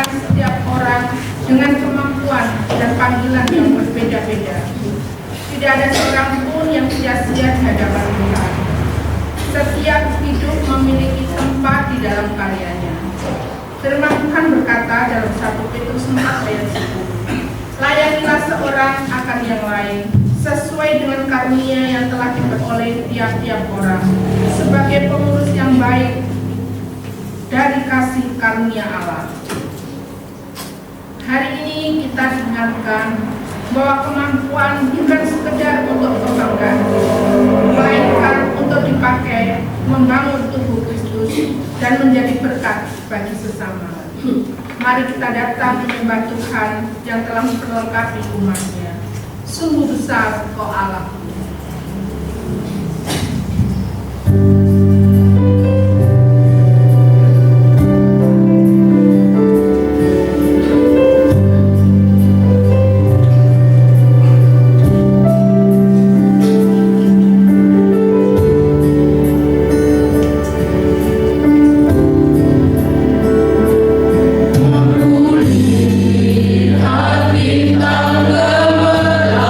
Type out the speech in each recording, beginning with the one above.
mempertemukan setiap orang dengan kemampuan dan panggilan yang berbeda-beda. Tidak ada seorang pun yang sia-sia di hadapan Tuhan. Setiap hidup memiliki tempat di dalam karyanya. Firman Tuhan berkata dalam 1 Petrus 4 ayat 10, layanilah seorang akan yang lain, sesuai dengan karunia yang telah diperoleh tiap-tiap orang, sebagai pengurus yang baik dari kasih karunia Allah. Hari ini kita diingatkan bahwa kemampuan bukan sekedar untuk kebanggaan, melainkan untuk dipakai membangun tubuh Kristus dan menjadi berkat bagi sesama. Mari kita datang menyembah Tuhan yang telah memperlengkapi umat-Nya. Sungguh besar Engkau Allah. Bintang gemerlap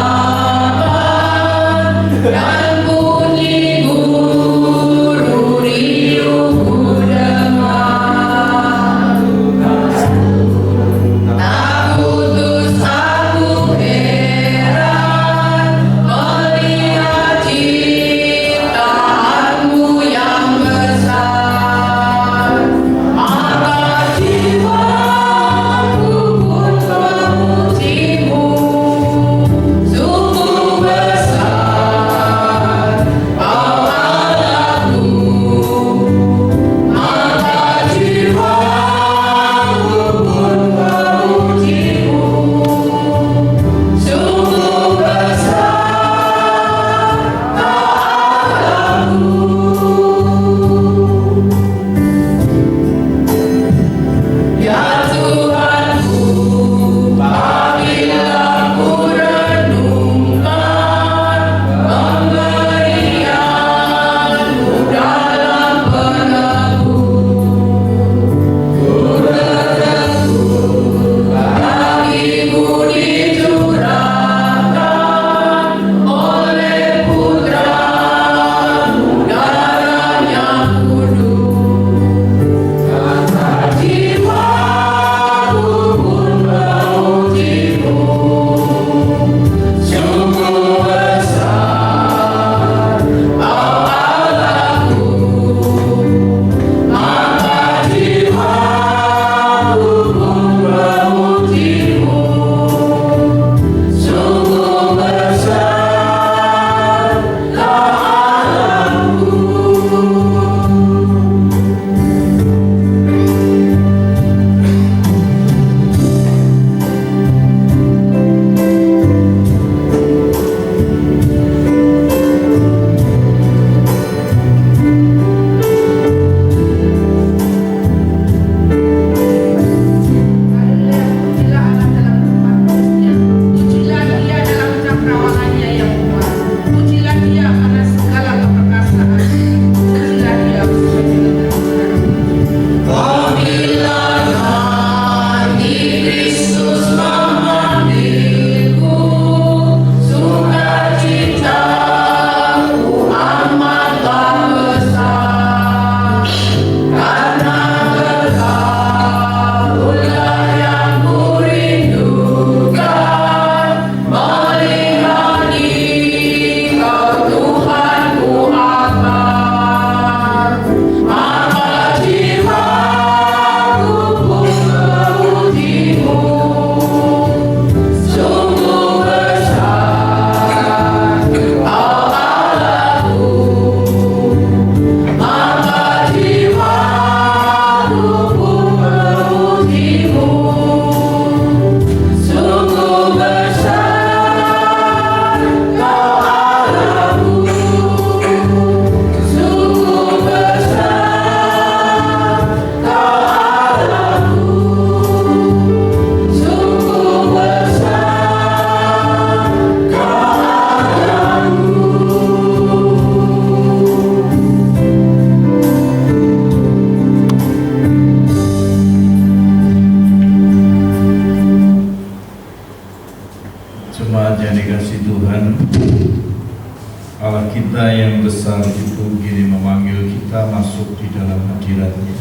kita yang besar itu kini memanggil kita masuk di dalam hadirat-Nya.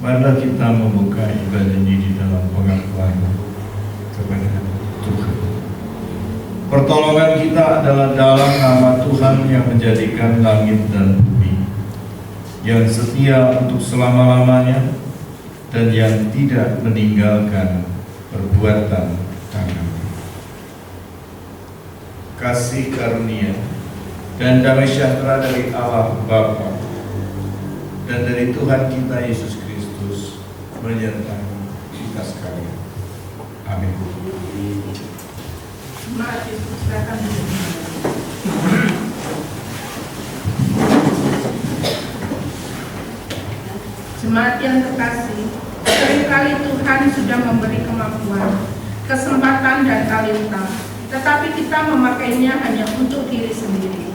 Marilah kita membuka ibadah ini di dalam pengakuan kepada Tuhan. Pertolongan kita adalah dalam nama Tuhan yang menjadikan langit dan bumi, yang setia untuk selama-lamanya dan yang tidak meninggalkan perbuatan tangan. Kasih karunia dan damai sejahtera dari Allah Bapa dan dari Tuhan kita Yesus Kristus menyertai kita sekalian. Amin. Mari silakan. Jemaat yang terkasih, seringkali Tuhan sudah memberi kemampuan, kesempatan dan talenta, tetapi kita memakainya hanya untuk diri sendiri.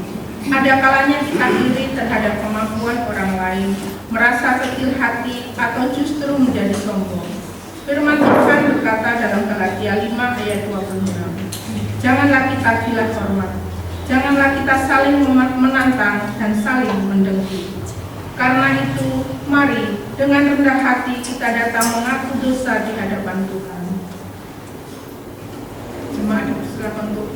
Ada kalanya kita iri terhadap kemampuan orang lain, merasa kecil hati, atau justru menjadi sombong. Firman Tuhan berkata dalam Galatia 5 ayat 26, janganlah kita gila hormat, janganlah kita saling menantang dan saling mendengki. Karena itu, mari dengan rendah hati kita datang mengaku dosa di hadapan Tuhan. Jemaat dipersilakan untuk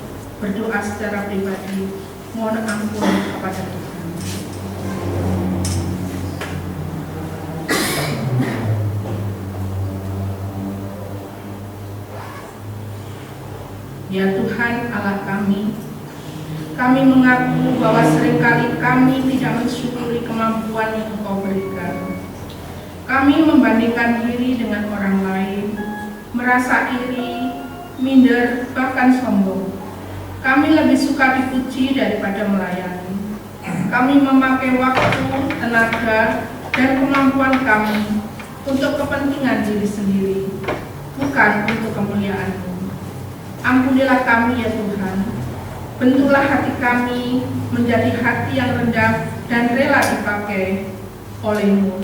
berdoa secara pribadi, mohon ampun kepada Tuhan. Ya Tuhan Allah kami mengaku bahwa seringkali kami tidak mensyukuri kemampuan yang Engkau berikan. Kami membandingkan diri dengan orang lain, merasa iri, minder, bahkan sombong. Kami lebih suka dipuji daripada melayani. Kami memakai waktu, tenaga, dan kemampuan kami untuk kepentingan diri sendiri, bukan untuk kemuliaan-Mu. Ampunilah kami ya Tuhan. Bentuklah hati kami menjadi hati yang rendah dan rela dipakai oleh-Mu.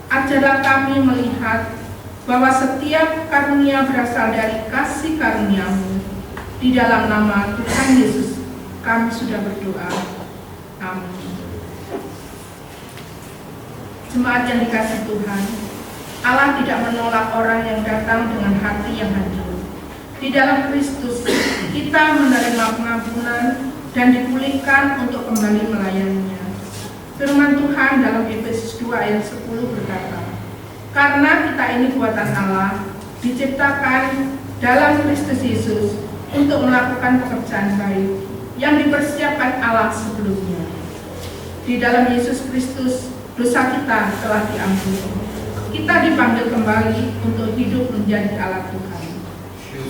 Ajarlah kami melihat bahwa setiap karunia berasal dari kasih karunia-Mu. Di dalam nama Tuhan Yesus kami sudah berdoa. Amin. Jemaat yang dikasihi Tuhan, Allah tidak menolak orang yang datang dengan hati yang hancur. Di dalam Kristus kita menerima pengampunan dan dipulihkan untuk kembali melayaninya. Firman Tuhan dalam Efesus 2 ayat 10 berkata, karena kita ini buatan Allah, diciptakan dalam Kristus Yesus untuk melakukan pekerjaan baik yang dipersiapkan Allah sebelumnya. Di dalam Yesus Kristus, dosa kita telah diampuni. Kita dipanggil kembali untuk hidup menjadi alat Tuhan.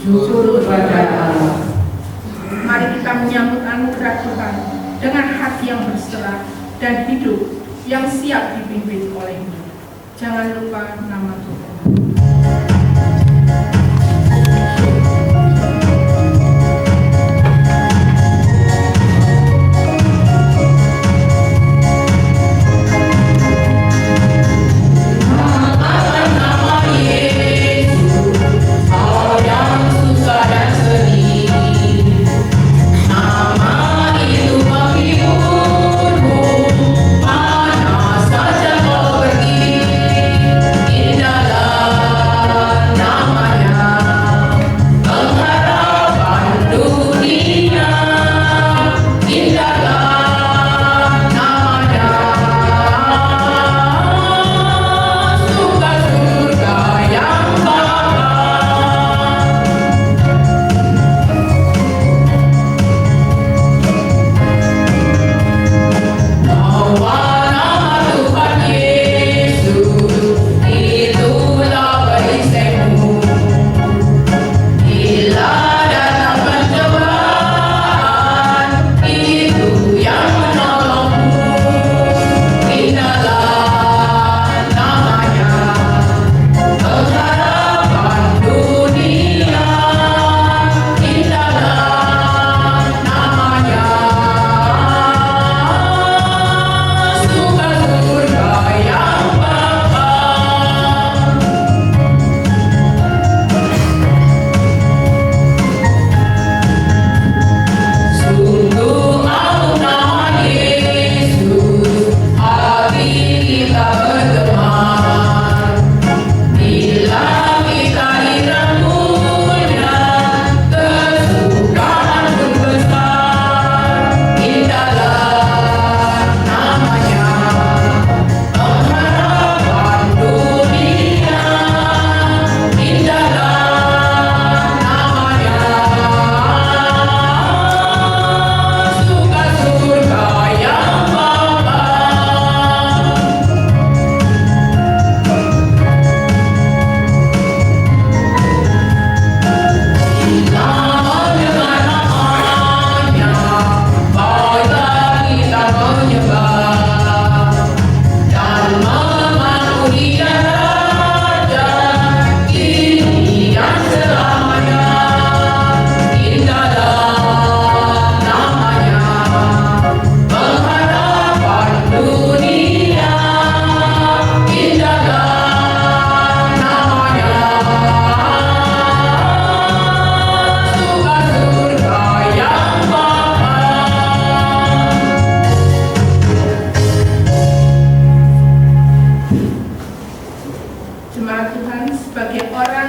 Syukur kepada Allah. Mari kita menyambut anugerah Tuhan dengan hati yang berserah dan hidup yang siap dipimpin oleh-Nya. Jangan lupa nama Tuhan. Dalam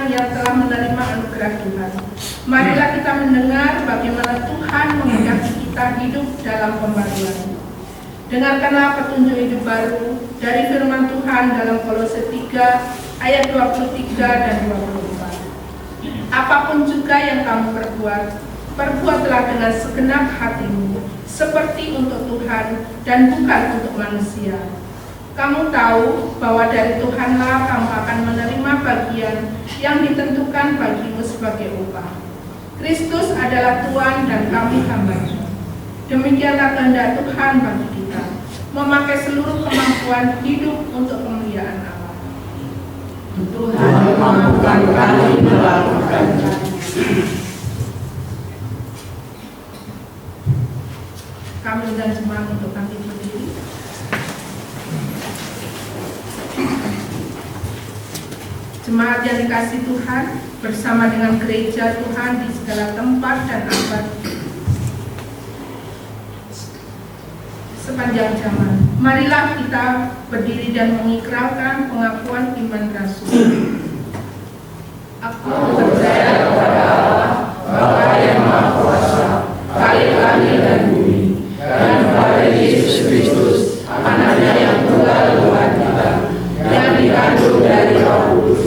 Tuhan yang telah menerima anugerah Tuhan. Marilah kita mendengar bagaimana Tuhan menghendaki kita hidup dalam pembaruan. Dengarkanlah petunjuk hidup baru dari firman Tuhan dalam Kolose 3 ayat 23 dan 24. Apapun juga yang kamu perbuat, perbuatlah dengan segenap hatimu, seperti untuk Tuhan dan bukan untuk manusia. Kamu tahu bahwa dari Tuhanlah kamu akan menerima bagian yang ditentukan bagimu sebagai upah. Kristus adalah Tuhan dan kami hamba-Nya. Demikianlah kehendak Tuhan bagi kita, memakai seluruh kemampuan hidup untuk kemuliaan Allah. Tuhan memampukan kami melakukannya. Kami dan jemaat untuk bangkit berdiri. Jemaat yang dikasih Tuhan, bersama dengan gereja Tuhan di segala tempat dan abad sepanjang zaman. Marilah kita berdiri dan mengikrarkan pengakuan iman rasul. Aku percaya kepada Allah, Bapa yang Maha Kuasa, Khalik langit dan bumi, dan kepada Yesus Kristus, Anaknya yang tunggal Tuhan kita, yang dikandung dari Roh Kudus,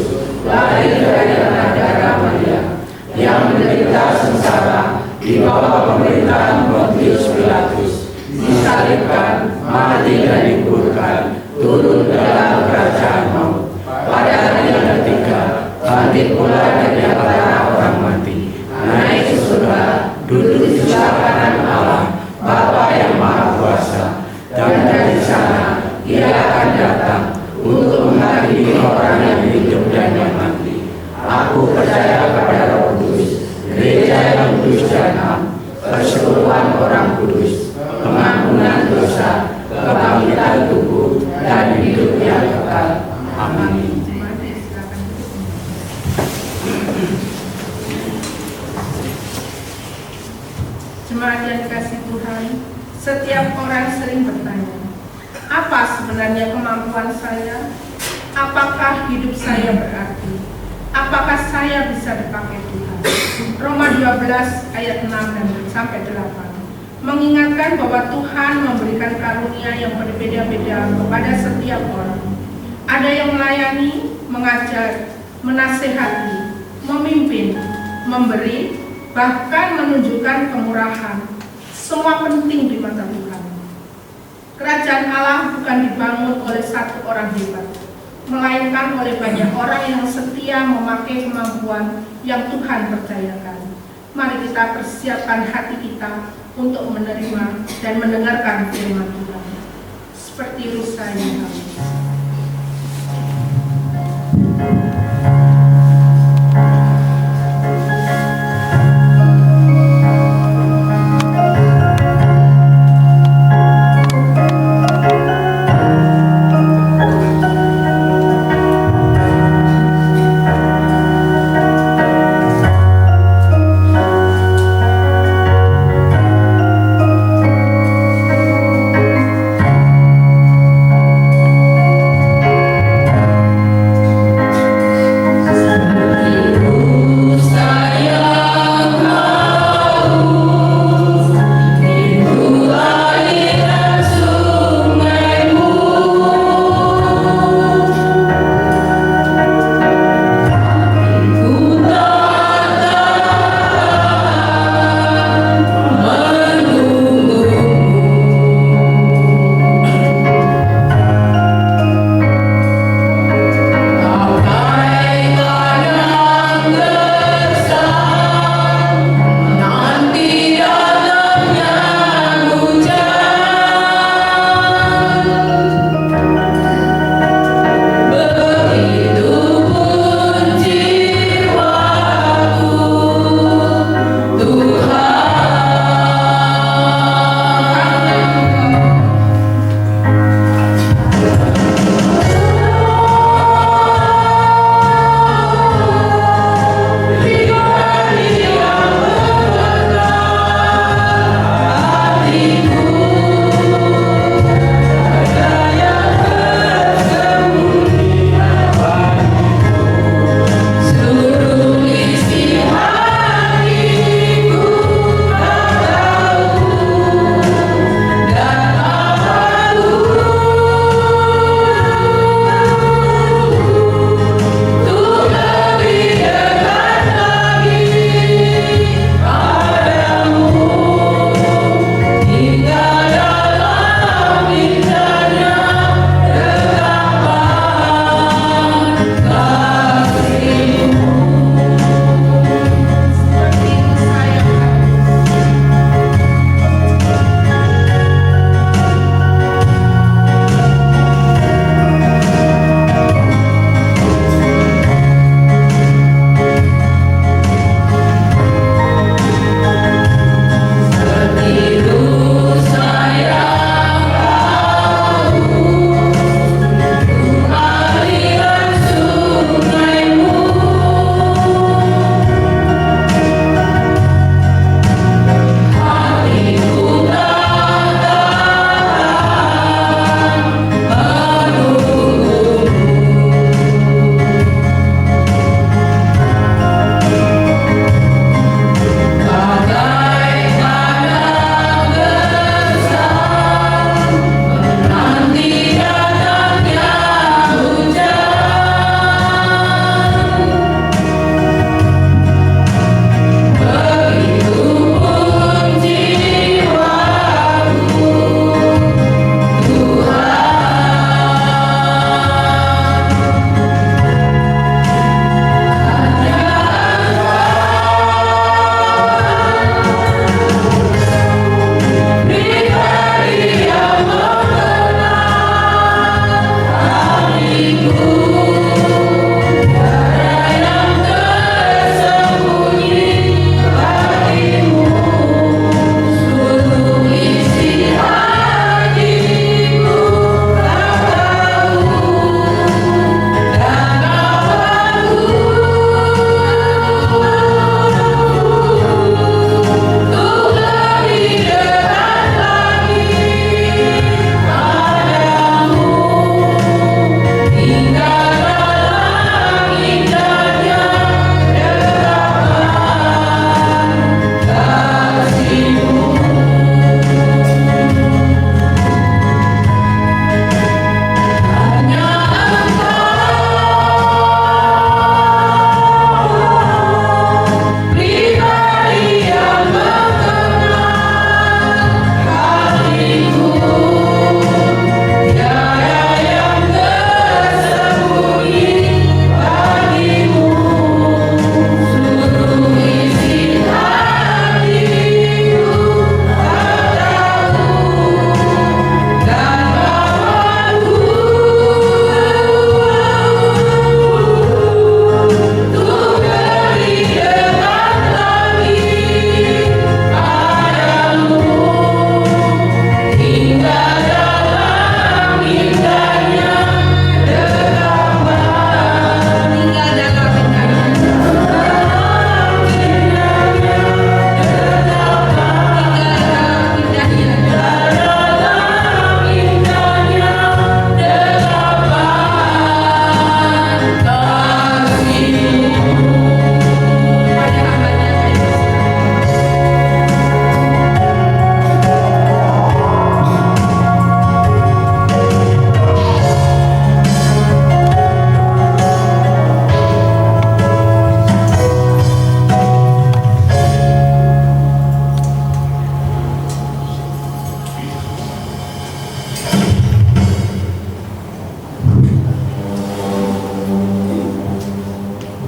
lahir dari anak darah Maria, yang menderita sengsara di bawah pemerintahan Pontius Pilatus, disalibkan, mati dan dikuburkan, turun dalam kerajaan maut. Pada hari yang ketiga, bangkit pula dari antara orang mati, naik ke surga, duduk di sebelah kanan Allah, Bapa yang Maha Kuasa, dan dari sana Ia akan datang untuk menghadiri orang yang hidup dan yang mati. Aku percaya kepada Roh Kudus, gereja yang kudus dan am, persekutuan orang kudus, pengampunan dosa, kebangkitan tubuh, dan hidup yang kekal. Amin. Jemaat yang dikasih Tuhan, setiap orang sering bertanya, apa sebenarnya kemampuan saya? Apakah hidup saya berarti? Apakah saya bisa dipakai Tuhan? Roma 12 ayat 6 dan sampai 8 mengingatkan bahwa Tuhan memberikan karunia yang berbeda-beda kepada setiap orang. Ada yang melayani, mengajar, menasehati, memimpin, memberi, bahkan menunjukkan kemurahan. Semua penting di mata Tuhan. Kerajaan Allah bukan dibangun oleh satu orang hebat, melainkan oleh banyak orang yang setia memakai kemampuan yang Tuhan percayakan. Mari kita persiapkan hati kita untuk menerima dan mendengarkan firman Tuhan. Seperti rusa yang kami.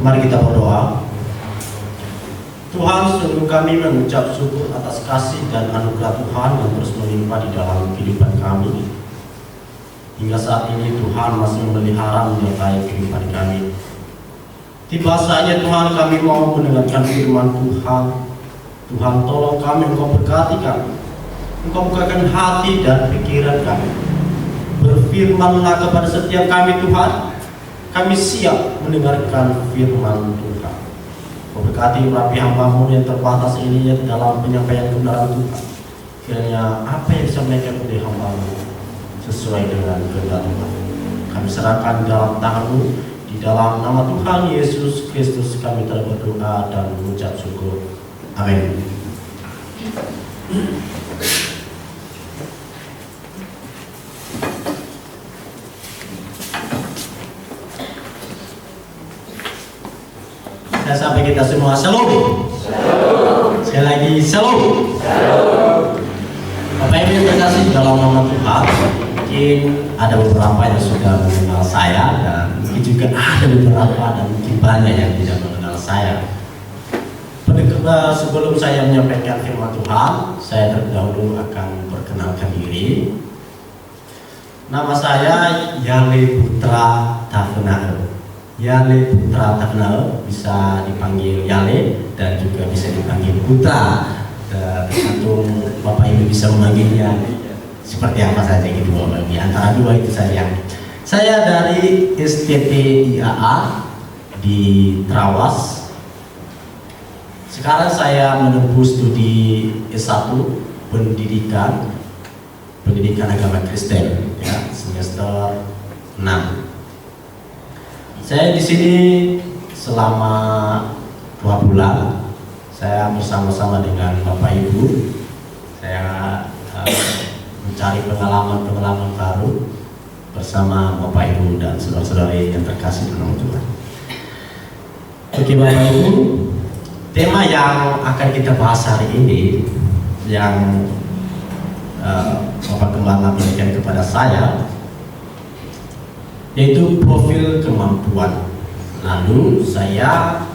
Mari kita berdoa. Tuhan, sungguh kami mengucap syukur atas kasih dan anugerah Tuhan yang terus melimpah di dalam kehidupan kami. Hingga saat ini Tuhan masih memelihara menyertai kehidupan kami. Tiba saatnya Tuhan kami mau mendengarkan firman Tuhan. Tuhan, tolong kami, Engkau berkati kami. Engkau bukakan hati dan pikiran kami. Berfirmanlah kepada setiap kami Tuhan. Kami siap mendengarkan firman Tuhan. Engkau berkati rapi hamba-Mu yang terbatas ini dalam penyampaian kebenaran Tuhan. Kiranya apa yang disampaikan oleh hamba-Mu sesuai dengan kehendak Tuhan. Kami serahkan dalam tangan-Mu. Di dalam nama Tuhan Yesus Kristus kami telah berdoa dan mengucap syukur. Amin. Saya sampai kita semua shalom. Sekali lagi shalom. Bapak Ibu yang terkasih dalam nama Tuhan, mungkin ada beberapa yang sudah mengenal saya dan mungkin juga ada beberapa dan mungkin banyak yang tidak mengenal saya. Sebelum saya menyampaikan firman Tuhan, saya terlebih dahulu akan perkenalkan diri. Nama saya Yale Putra Tafenao. Yale Putra Tafenao, bisa dipanggil Yale dan juga bisa dipanggil Putra. Tergantung Bapak Ibu bisa memanggilnya seperti apa saja gitu, di antara dua itu saja. Saya dari STT IAA di Trawas. Sekarang saya menempuh studi S1 pendidikan agama Kristen, ya, semester 6. Saya di sini selama 2 bulan. Saya bersama-sama dengan Bapak Ibu. Saya mencari pengalaman-pengalaman baru bersama Bapak Ibu dan saudara-saudari yang terkasih dalam Tuhan. Oke Bapak Ibu, tema yang akan kita bahas hari ini yang Bapak Gembala berikan kepada saya, yaitu profil kemampuan. Lalu saya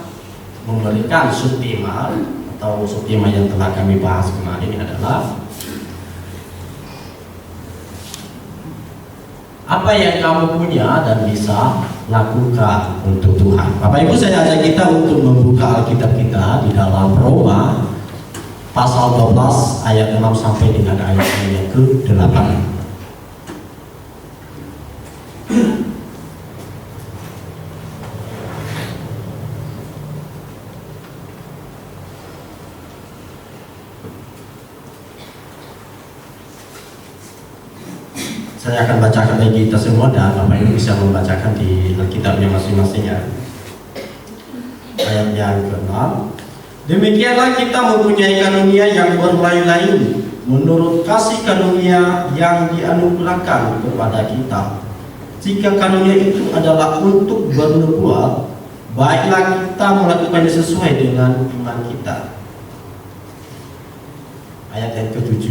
memberikan subtema atau subtema yang telah kami bahas kemarin adalah apa yang kamu punya dan bisa lakukan untuk Tuhan. Bapak Ibu, saya ajak kita untuk membuka Alkitab kita di dalam Roma pasal 12 ayat 6 sampai dengan ayat yang ke-8. Saya akan bacakan bagi kita semua dan Bapak Ibu bisa membacakan di Alkitabnya masing-masing ya. Ayat yang ke-6. Demikianlah kita mempunyai karunia yang berlain-lain menurut kasih karunia yang dianugerahkan kepada kita. Jika karunia itu adalah untuk bernubuat, baiklah kita melakukannya sesuai dengan iman kita. Ayat yang ke-7.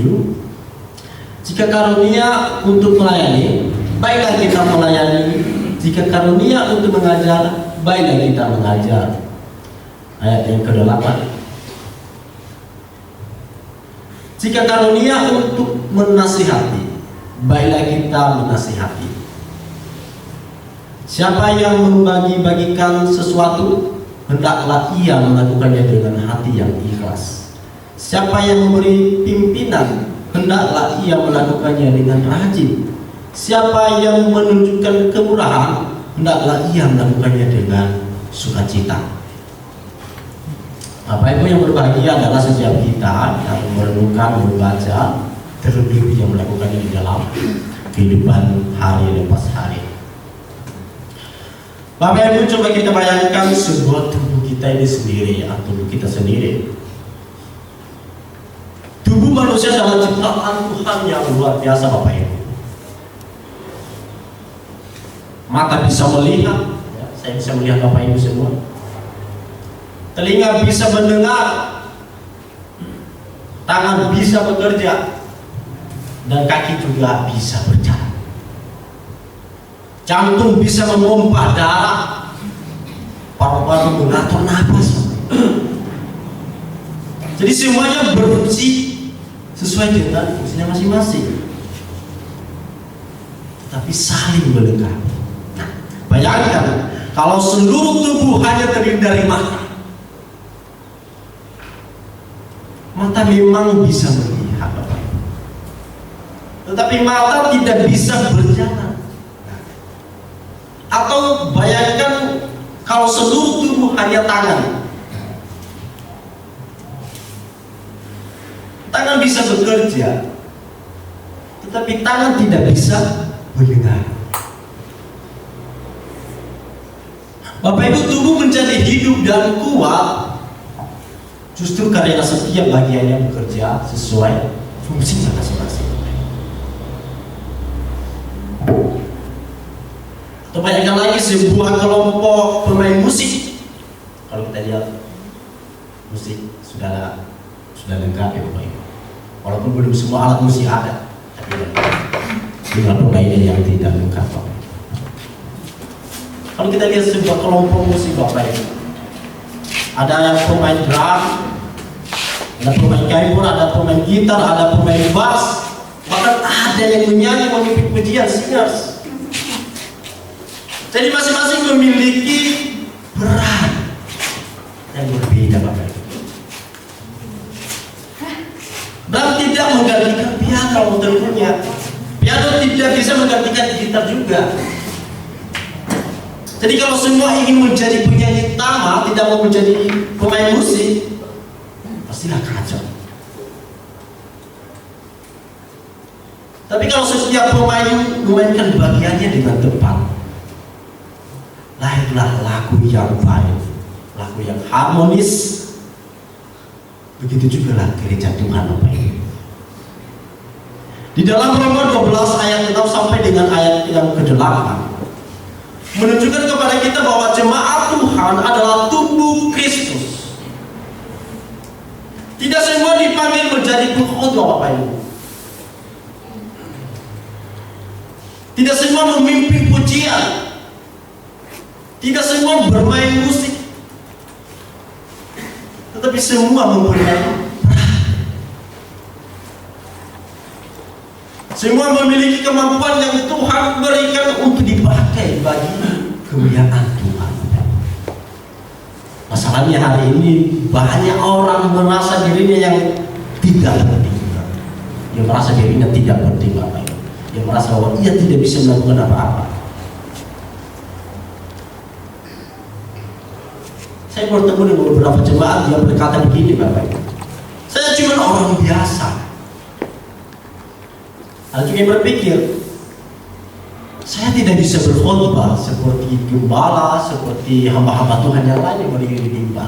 Jika karunia untuk melayani, baiklah kita melayani. Jika karunia untuk mengajar, baiklah kita mengajar. Ayat yang ke-8. Jika karunia untuk menasihati, baiklah kita menasihati. Siapa yang membagi-bagikan sesuatu, hendaklah ia melakukannya dengan hati yang ikhlas. Siapa yang memberi pimpinan, hendaklah ia melakukannya dengan rajin. Siapa yang menunjukkan kemurahan, hendaklah ia melakukannya dengan sukacita. Bapak Ibu yang berbahagia adalah setiap kita yang merenungkan, membaca, terlebih yang melakukannya di dalam kehidupan hari lepas hari. Bapak Ibu, coba kita bayangkan sebuah tubuh kita ini sendiri, ya, tubuh kita sendiri. Tubuh manusia adalah ciptaan Tuhan yang luar biasa, Bapak Ibu. Mata bisa melihat, ya, saya bisa melihat Bapak Ibu semua. Telinga bisa mendengar, tangan bisa bekerja, dan kaki juga bisa berjalan. Jantung bisa memompa darah, paru-paru mengatur nafas. Jadi semuanya berfungsi sesuai dengan fungsinya masing-masing, tetapi saling melengkapi. Nah, bayangkan kalau seluruh tubuh hanya terdiri dari mata. Mata memang bisa melihat, tetapi mata tidak bisa berjalan. Atau bayangkan kalau seluruh tubuh hanya tangan. Tangan bisa bekerja, tetapi tangan tidak bisa mendengar. Bapak Ibu, tubuh menjadi hidup dan kuat justru karena setiap bagiannya bekerja sesuai fungsinya masing-masing. Atau bayangkan lagi sebuah kelompok pemain musik. Kalau kita lihat musik sudah lengkap ya Bapak Ibu. Walaupun belum semua alat musik ada, tapi dengan permainan yang tidak lengkap. Kalau kita lihat sebuah kelompok musik Bapak Ibu, ada yang pemain drum, ada pemain keyboard, ada pemain gitar, ada pemain bass, bahkan ada yang menyanyi, memimpin pujian, singers. Jadi masing-masing memiliki peran yang berbeda Bapak Ibu. Dan tidak menggantikan piano tentunya. Piano tidak bisa menggantikan gitar juga. Jadi kalau semua ingin menjadi penyanyi utama, tidak mau menjadi pemain musik, pastilah kacau. Tapi kalau setiap pemain memainkan bagiannya dengan tepat, lahirlah lagu yang baik, lagu yang harmonis. Begitu juga lah gereja Tuhan Bapak Ibu. Di dalam Roma 12 ayat 6 sampai dengan ayat yang ke-8 menunjukkan kepada kita bahwa jemaat Tuhan adalah tubuh Kristus. Tidak semua dipanggil menjadi pengkhotbah Bapak Ibu. Tidak semua memimpin pujian. Tidak semua bermain musik. Tetapi semua mempunyai peran. Semua memiliki kemampuan yang Tuhan berikan untuk dipakai bagi kemuliaan Tuhan. Masalahnya hari ini banyak orang merasa dirinya yang tidak penting, yang merasa dirinya tidak penting Bapak Ibu, yang merasa bahwa ia tidak bisa melakukan apa-apa. Saya bertemu dengan beberapa jemaat yang berkata begini Bapak Ibu, saya cuma orang biasa. Ada juga yang berpikir, saya tidak bisa berkhotbah seperti gembala, seperti hamba-hamba Tuhan yang lain yang berdiri di mimbar.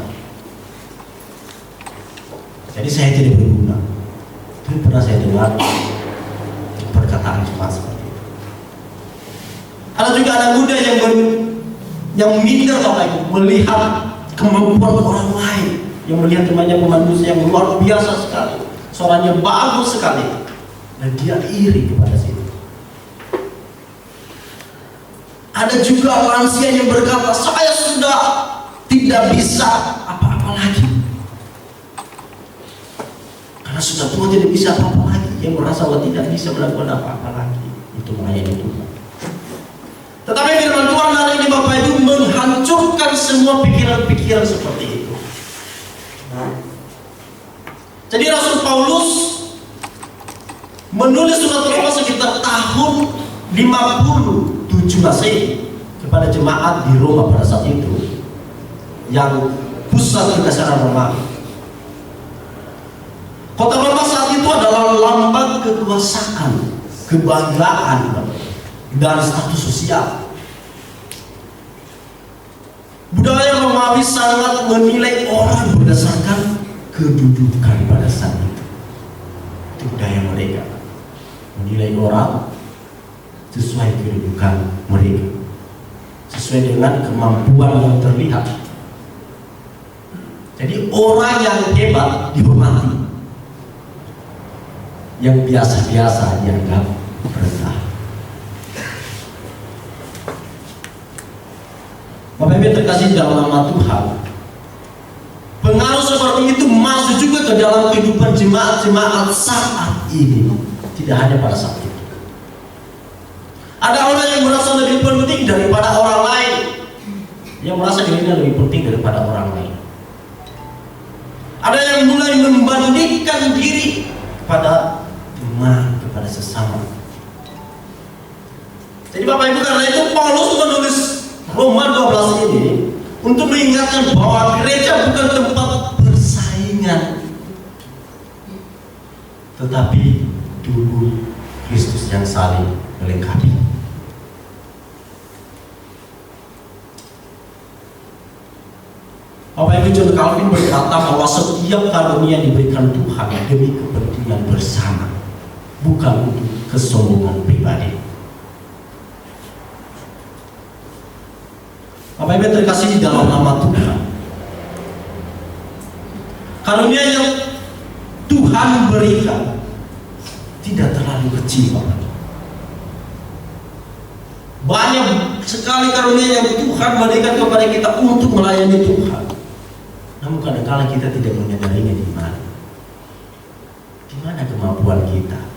Jadi saya tidak berguna. Itu pernah saya dengar perkataan jemaat seperti itu. Ada juga anak muda yang minder Bapak Ibu, melihat kemampuan orang lain, yang melihat temannya pemain musik yang luar biasa sekali, suaranya bagus sekali, dan dia iri kepada situ. Ada juga lansia yang berkata, saya sudah tidak bisa apa-apa lagi, karena sudah tua tidak bisa apa-apa lagi. Yang merasa bahwa tidak bisa melakukan apa-apa lagi untuk melayani Tuhan. Tetapi firman Tuhan hari ini Bapak Ibu menghancurkan semua pikiran-pikiran seperti itu. Jadi Rasul Paulus menulis surat Roma sekitar tahun 57 Masehi kepada jemaat di Roma pada saat itu, yang pusat kedasaran Roma. Kota Roma saat itu adalah lambang kekuasaan, kebanggaan, dan status sosial. Budaya Romawi sangat menilai orang berdasarkan kedudukan pada saat itu. Itu budaya mereka, menilai orang sesuai kedudukan mereka, sesuai dengan kemampuan yang terlihat. Jadi orang yang hebat dihormati, yang biasa-biasa dianggap rendah. Bapak Ibu yang terkasih dalam nama Tuhan, pengaruh seperti itu masuk juga ke dalam kehidupan jemaat-jemaat saat ini. Tidak hanya pada saat itu. Ada orang yang merasa lebih penting daripada orang lain, yang merasa dirinya lebih penting daripada orang lain. Ada yang mulai membandingkan diri kepada teman, kepada sesama. Jadi Bapak Ibu, karena itu Paulus menulis Roma 12 ini untuk mengingatkan bahwa gereja bukan tempat persaingan, tetapi tubuh Kristus yang saling melengkapi. Bapak Ibu, John Calvin berkata bahwa setiap karunia diberikan Tuhan demi kepentingan bersama, bukan untuk kesombongan pribadi. Bapak Ibu terkasih di dalam nama Tuhan, karunia yang Tuhan berikan tidak terlalu kecil, Bapak. Banyak sekali karunia yang Tuhan berikan kepada kita untuk melayani Tuhan. Namun kadang-kadang kita tidak menyadarinya di mana. Di mana kemampuan kita.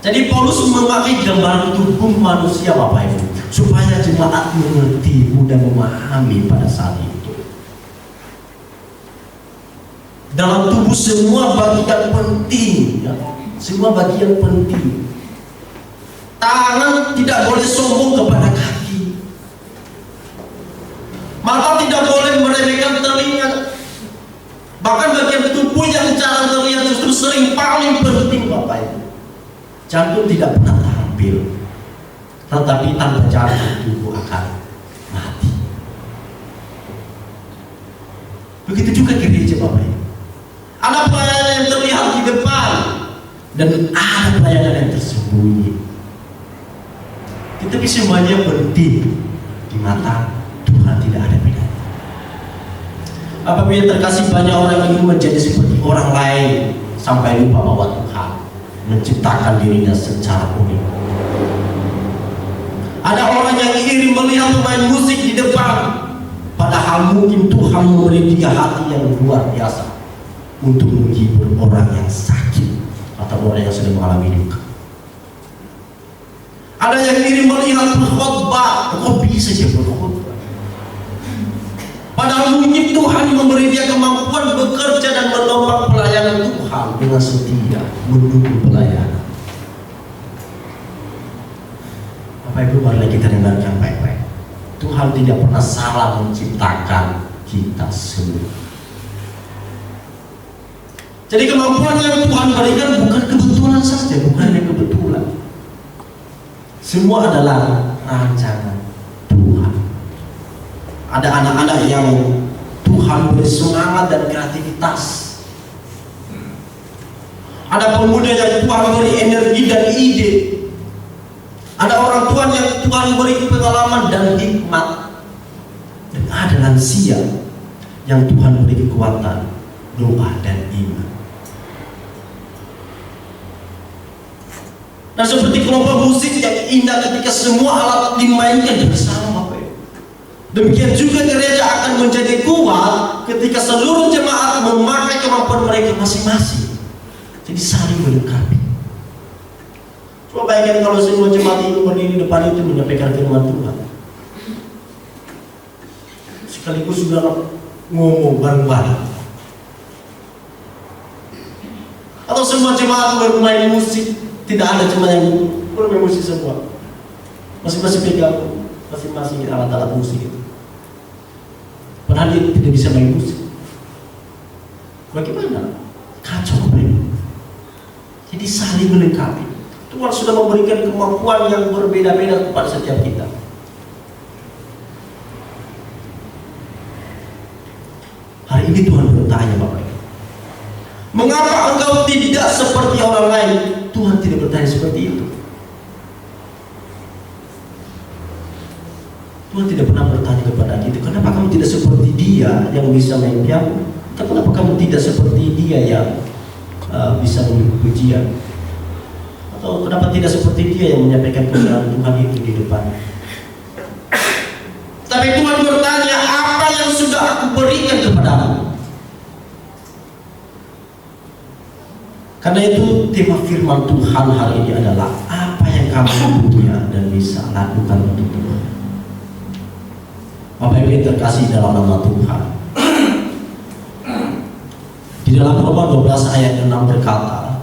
Jadi Paulus memakai gambar tubuh manusia, Bapak Ibu, supaya jemaat mengerti, mudah memahami pada saat itu. Dalam tubuh semua bagian penting, ya, semua bagian penting. Tangan tidak boleh sombong kepada kaki. Mata tidak boleh meremehkan telinga. Bahkan bagian tubuh yang jarang terlihat justru sering paling penting, Bapak Ibu. Jantung tidak pernah tampil, tetapi tanpa jantung tubuh akan mati. Begitu juga gereja, Bapak Ibu. Ada pelayanan yang terlihat di depan dan ada pelayanan yang tersembunyi. Tetapi semuanya penting di mata Tuhan, tidak ada bedanya. Apabila terkasih, banyak orang ingin menjadi seperti orang lain sampai lupa bahwa Tuhan menciptakan dirinya secara unik. Ada orang yang iri melihat pemain musik di depan, padahal mungkin Tuhan memberi dia hati yang luar biasa untuk menghibur orang yang sakit atau orang yang sedang mengalami duka. Ada yang iri melihat pengkhotbah, kok bisa dia berkhotbah? Padahal mungkin Tuhan memberi dia kemampuan bekerja dan menopang pelayanan Tuhan dengan setia mendukung pelayanan. Bapak Ibu, marilah kita dengarkan baik-baik. Tuhan tidak pernah salah menciptakan kita semua. Jadi kemampuan yang Tuhan berikan bukan kebetulan saja, bukan hanya kebetulan. Semua adalah rancangan Tuhan. Ada anak-anak yang Tuhan beri semangat dan kreativitas. Ada pemuda yang Tuhan beri energi dan ide. Ada orang tua yang Tuhan beri pengalaman dan hikmat. Dan ada lansia yang Tuhan beri kekuatan, doa dan iman. Dan seperti kelompok musik yang indah ketika semua alat dimainkan bersama, Bapak Ibu. Demikian juga gereja akan menjadi kuat ketika seluruh jemaat memakai kemampuan mereka masing-masing. Jadi saling melengkapi. Coba bayangkan kalau semua jemaat itu berdiri di depan itu menyampaikan firman Tuhan, sekaligus sudah ngomong bareng-bareng. Atau semua jemaat bermain musik, tidak ada jemaat yang bermain musik semua. Masing-masing pegang masing-masing alat-alat musik itu. Padahal dia tidak bisa main musik. Bagaimana? Kacau, Bapak Ibu. Jadi saling melengkapi. Tuhan sudah memberikan kemampuan yang berbeda-beda kepada setiap kita. Hari ini Tuhan bertanya, Bapak Ibu, mengapa engkau tidak seperti orang lain? Tuhan tidak bertanya seperti itu. Tuhan tidak pernah bertanya kepada kita, kenapa kamu tidak seperti dia yang bisa main piano? Atau kenapa kamu tidak seperti dia yang bisa memikul pujian? Atau kenapa tidak seperti dia yang menyampaikan kebenaran Tuhan itu di depan Tapi Tuhan bertanya, apa yang sudah aku berikan kepadamu? Karena itu tema firman Tuhan hari ini adalah apa yang kamu punya dan bisa lakukan untuk Tuhan. Bapak Ibu yang terkasih dalam nama Tuhan, di dalam Roma 12 ayat 6 berkata,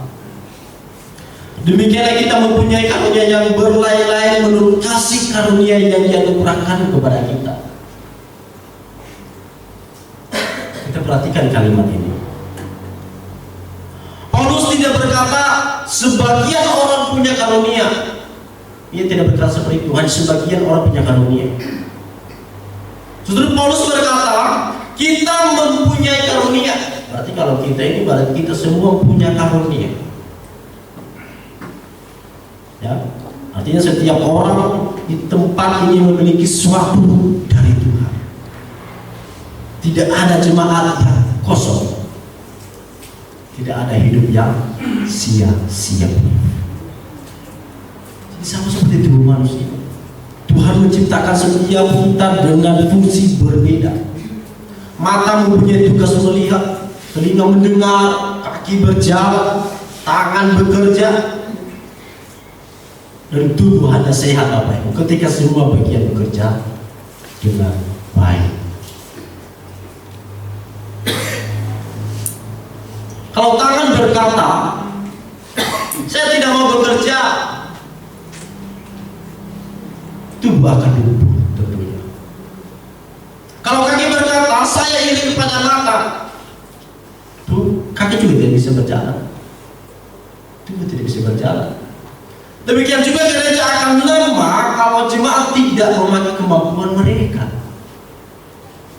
demikianlah kita mempunyai karunia yang berlai-lai menurut kasih karunia yang dianugerahkan kepada kita. Kita perhatikan kalimat ini. Paulus tidak berkata sebagian orang punya karunia. Ia tidak berkata seperti itu, hanya sebagian orang punya karunia. Saudara, Paulus berkata kita mempunyai karunia. Berarti kalau kita ini berarti kita semua punya karunia. Ya, artinya setiap orang di tempat ini memiliki sesuatu dari Tuhan. Tidak ada jemaat yang kosong. Tidak ada hidup yang sia-sia. Jadi sama seperti tubuh manusia. Tuhan menciptakan setiap kita dengan fungsi berbeda. Mata mempunyai tugas melihat, telinga mendengar, kaki berjalan, tangan bekerja, dan tubuh hanya sehat Bapak Ibu ketika semua bagian bekerja dengan baik. Kalau tangan berkata, saya tidak mau bekerja, tubuh akan lumpuh tentunya. Kalau kaki berkata, saya iri kepada mata, tuh kaki juga tidak bisa berjalan, tubuh tidak bisa berjalan. Demikian juga gereja akan lemah kalau jemaat tidak memakai kemampuan mereka,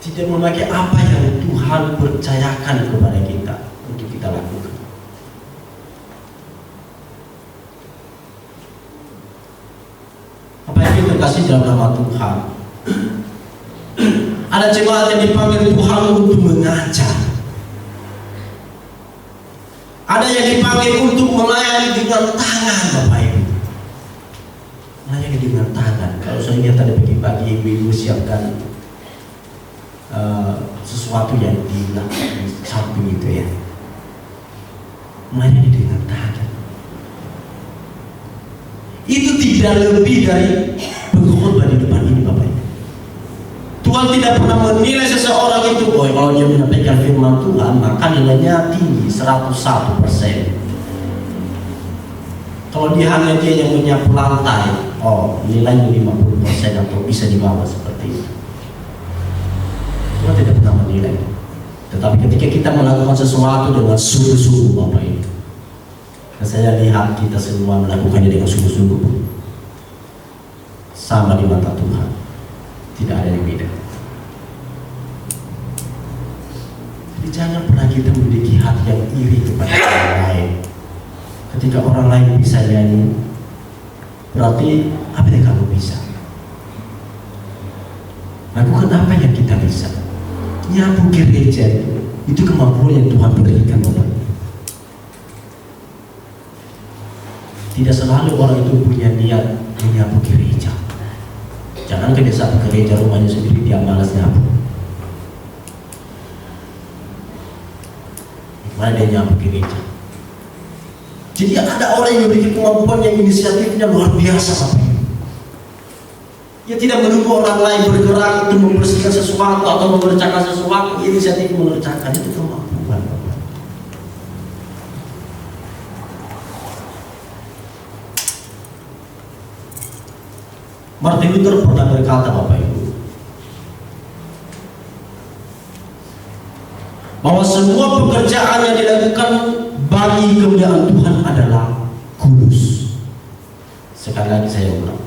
tidak memakai apa yang Tuhan percayakan kepada kita untuk kita lakukan. Apa yang terkasih dalam nama Tuhan, ada jemaat yang dipanggil Tuhan untuk mengajar, ada yang dipanggil untuk melayani dengan tangan Bapak Ibu. Melayani dengan tangan. Kalau saya lihat tadi pagi-pagi ibu-ibu siapkan sesuatu yang di samping itu ya, melayani dengan tangan. Itu tidak lebih dari pengkhotbah di depan ini Bapak Ibu. Tuhan tidak pernah menilai seseorang itu, oh kalau dia menyampaikan firman Tuhan maka nilainya tinggi 101%. Kalau dia hanya dia yang menyapu lantai, oh nilainya 50% atau bisa di bawah seperti itu. Tuhan tidak pernah menilai. Tetapi ketika kita melakukan sesuatu dengan sungguh-sungguh Bapak Ibu, dan saya lihat kita semua melakukannya dengan sungguh-sungguh, sama di mata Tuhan, tidak ada yang beda. Jadi jangan pernah kita memiliki hati yang iri kepada orang lain. Ketika orang lain bisa nyanyi, berarti apa yang kamu bisa? Lakukan apa yang kita bisa. Nyapu gereja itu kemampuan yang Tuhan berikan Bapak. Tidak selalu orang itu punya niat menyapu gereja. Jangan ke desa gereja rumahnya sendiri dia malas nyapu. Gimana dia nyapu gereja? Jadi ada orang yang memiliki kemampuan yang inisiatifnya luar biasa Bapak. Dia tidak menunggu orang lain bergerak untuk membersihkan sesuatu atau mengerjakan sesuatu, inisiatif mengerjakan itu kemampuan Bapak. Martin Luther pernah berkata Bapak Ibu, bahwa semua pekerjaan yang dilakukan bagi kemuliaan Tuhan adalah kudus. Sekali lagi saya ulang,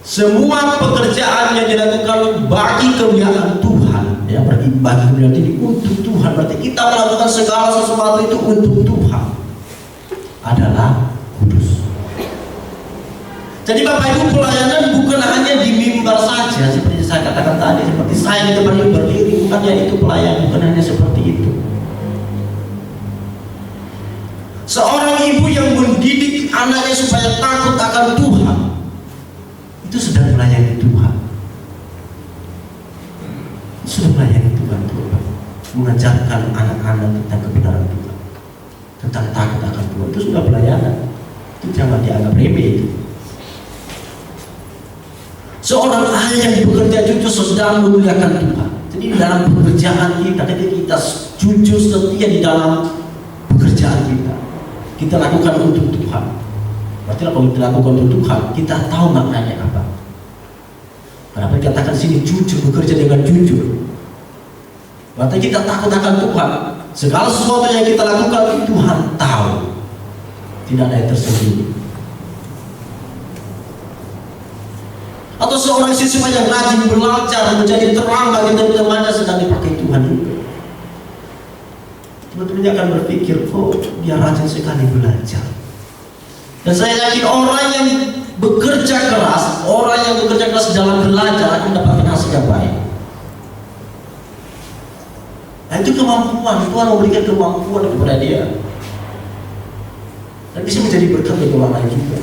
semua pekerjaan yang dilakukan bagi kemuliaan Tuhan, ya berarti bagi kemuliaan ini untuk Tuhan, berarti kita melakukan segala sesuatu itu untuk Tuhan, adalah kudus. Jadi Bapak Ibu, pelayanan bukan hanya di mimbar saja, seperti saya katakan tadi, seperti saya di depan ini berdiri, bukannya itu pelayanan, bukan hanya seperti itu. Seorang ibu yang mendidik anaknya supaya takut akan Tuhan, itu sedang melayani Tuhan. Sudah melayani Tuhan, mengajarkan anak-anak tentang kebenaran Tuhan, tentang takut akan Tuhan. Itu sudah pelayanan. Itu jangan dianggap remeh itu. Seorang ayah yang bekerja jujur sedang memuliakan Tuhan. Jadi dalam pekerjaan kita, ketika kita jujur setia di dalam pekerjaan kita lakukan untuk Tuhan. Berarti kalau kita lakukan untuk Tuhan, kita tahu maknanya apa. Kenapa dikatakan sini jujur, bekerja dengan jujur? Berarti kita takut akan Tuhan. Segala sesuatu yang kita lakukan, Tuhan tahu. Tidak ada yang tersembunyi. Atau seorang siswa yang rajin belajar menjadi terang bagi teman-temannya sedang dipakai Tuhan juga. Teman-temannya akan berpikir, kok dia rajin sekali belajar. Dan saya yakin orang yang bekerja keras dalam belajar akan mendapatkan hasil yang baik. Nah, itu kemampuan. Tuhan memberikan kemampuan kepada dia. Dan bisa menjadi berkat bagi orang lain juga.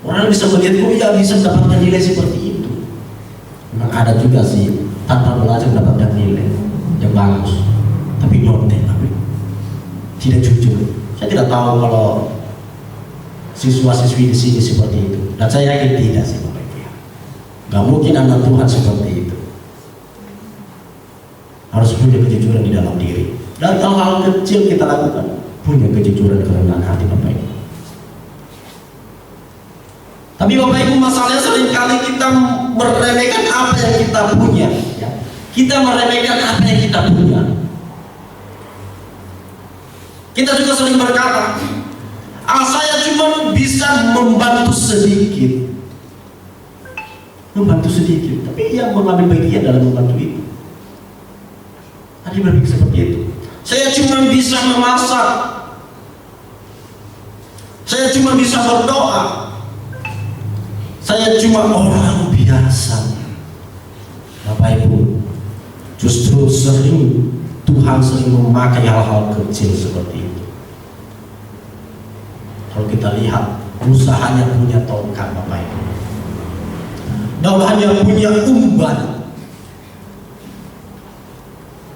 Orang bisa melihat, oh ya bisa mendapatkan nilai seperti itu. Memang ada juga sih tanpa belajar mendapatkan nilai yang bagus, tapi nyontek, tidak jujur. Saya tidak tahu kalau siswa-siswi di sini seperti itu, dan saya yakin tidak sih Bapak Ibu. Gak mungkin anak Tuhan seperti itu. Harus punya kejujuran di dalam diri. Dan hal-hal kecil kita lakukan, punya kejujuran kerendahan hati Bapak Ibu. Tapi Bapak Ibu, masalahnya seringkali kita meremehkan apa yang kita punya, ya. Kita meremehkan apa yang kita punya. Kita juga sering berkata, saya cuma bisa membantu sedikit. Membantu sedikit, tapi yang mengambil bagian dalam membantu itu. Tadi berpikir seperti itu. Saya cuma bisa memasak. Saya cuma bisa berdoa. Saya cuma orang biasa. Bapak Ibu, justru Tuhan sering memakai hal-hal kecil seperti itu. Kalau kita lihat, usahanya punya tongkat Bapak Ibu, bawahnya punya umban.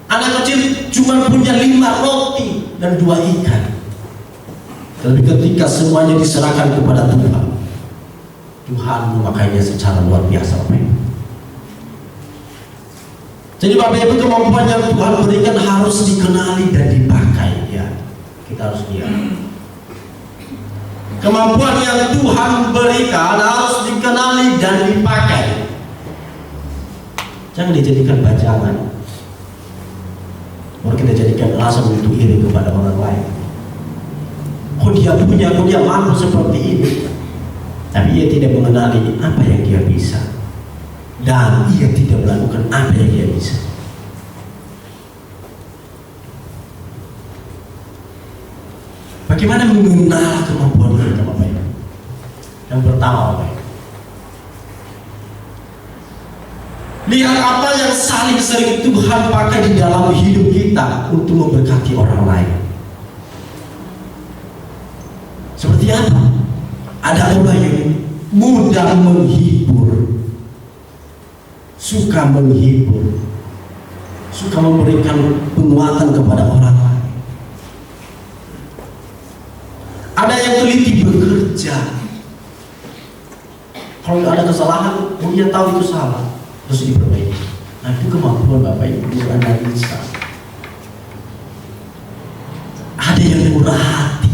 Anak kecil cuma punya 5 roti dan 2 ikan. Tapi ketika semuanya diserahkan kepada Tuhan, Tuhan memakainya secara luar biasa Bapak Ibu. Jadi Bapak Ibu, kemampuan yang Tuhan berikan harus dikenali dan dipakai, ya. Kita harus lihat. Kemampuan yang Tuhan berikan harus dikenali dan dipakai. Jangan dijadikan bajangan. Baru kita jadikan alasan untuk iri kepada orang lain. Kok dia mampu seperti ini, tapi ia tidak mengenali apa yang dia bisa, dan ia tidak melakukan apa yang dia bisa. Bagaimana mengenal kemampuan kita Bapak Ibu? Yang pertama Bapak Ibu, lihat apa yang saling sering Tuhan pakai di dalam hidup kita untuk memberkati orang lain. Seperti apa? Ada orang yang mudah menghibur, suka menghibur, suka memberikan penguatan kepada orang lain. Ada yang teliti bekerja. Kalau ada kesalahan, dia tahu itu salah, terus diperbaiki. Nah, itu kemampuan Bapak Ibu analisa. Ada yang murah hati.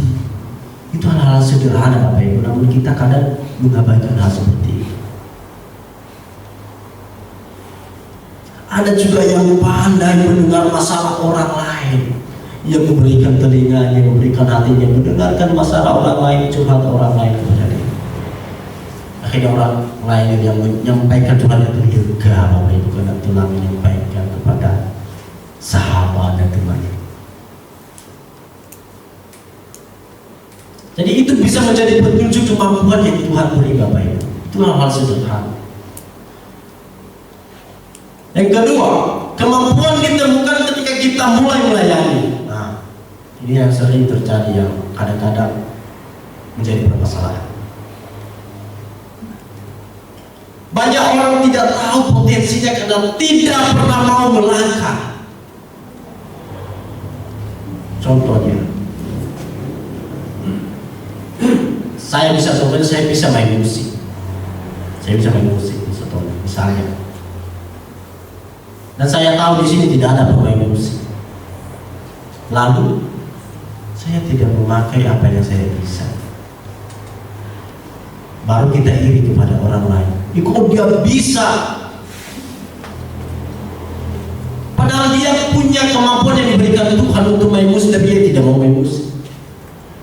Itu hal-hal sederhana Bapak Ibu, namun kita kadang mengabaikan hal seperti itu. Ada juga yang pandai mendengar masalah orang lain, yang memberikan telinganya, memberikan hatinya, mendengarkan masalah orang lain, curhat orang lain kepada dia. Akhirnya orang lain yang menyampaikan curhatnya itu lega Bapak Ibu, karena telah menyampaikan kepada sahabat dan temannya. Jadi itu bisa menjadi petunjuk kemampuan yang Tuhan beri Bapak Ibu. Itu hal-hal sederhana. Yang kedua, kemampuan ditemukan ketika kita mulai melayani. Nah, ini yang sering terjadi, yang kadang-kadang menjadi permasalahan. Banyak orang tidak tahu potensinya karena tidak pernah mau melangkah. Contohnya, saya bisa main musik. Contohnya, misalnya. Dan saya tahu di sini tidak ada pemain musik. Lalu saya tidak memakai apa yang saya bisa. Baru kita iri kepada orang lain. Kok dia bisa? Padahal dia punya kemampuan yang diberikan Tuhan untuk main musik, tapi dia tidak mau main musik.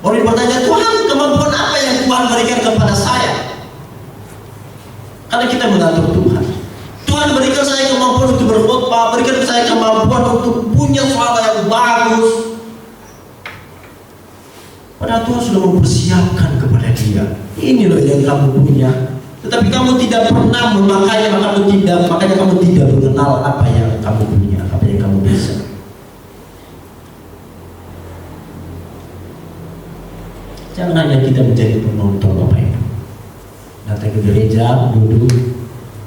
Orang bertanya, Tuhan, kemampuan apa yang Tuhan berikan kepada saya? Karena kita mengatur Tuhan. Tuhan berikan saya kemampuan untuk berkhotbah, berikan saya kemampuan untuk punya suara yang bagus. Padahal Tuhan sudah mempersiapkan kepada dia. Ini loh yang kamu punya. Tetapi kamu tidak pernah memakainya, makanya kamu tidak mengenal apa yang kamu punya, apa yang kamu bisa. Jangan hanya kita menjadi penonton Bapak Ibu. Datang ke gereja, duduk,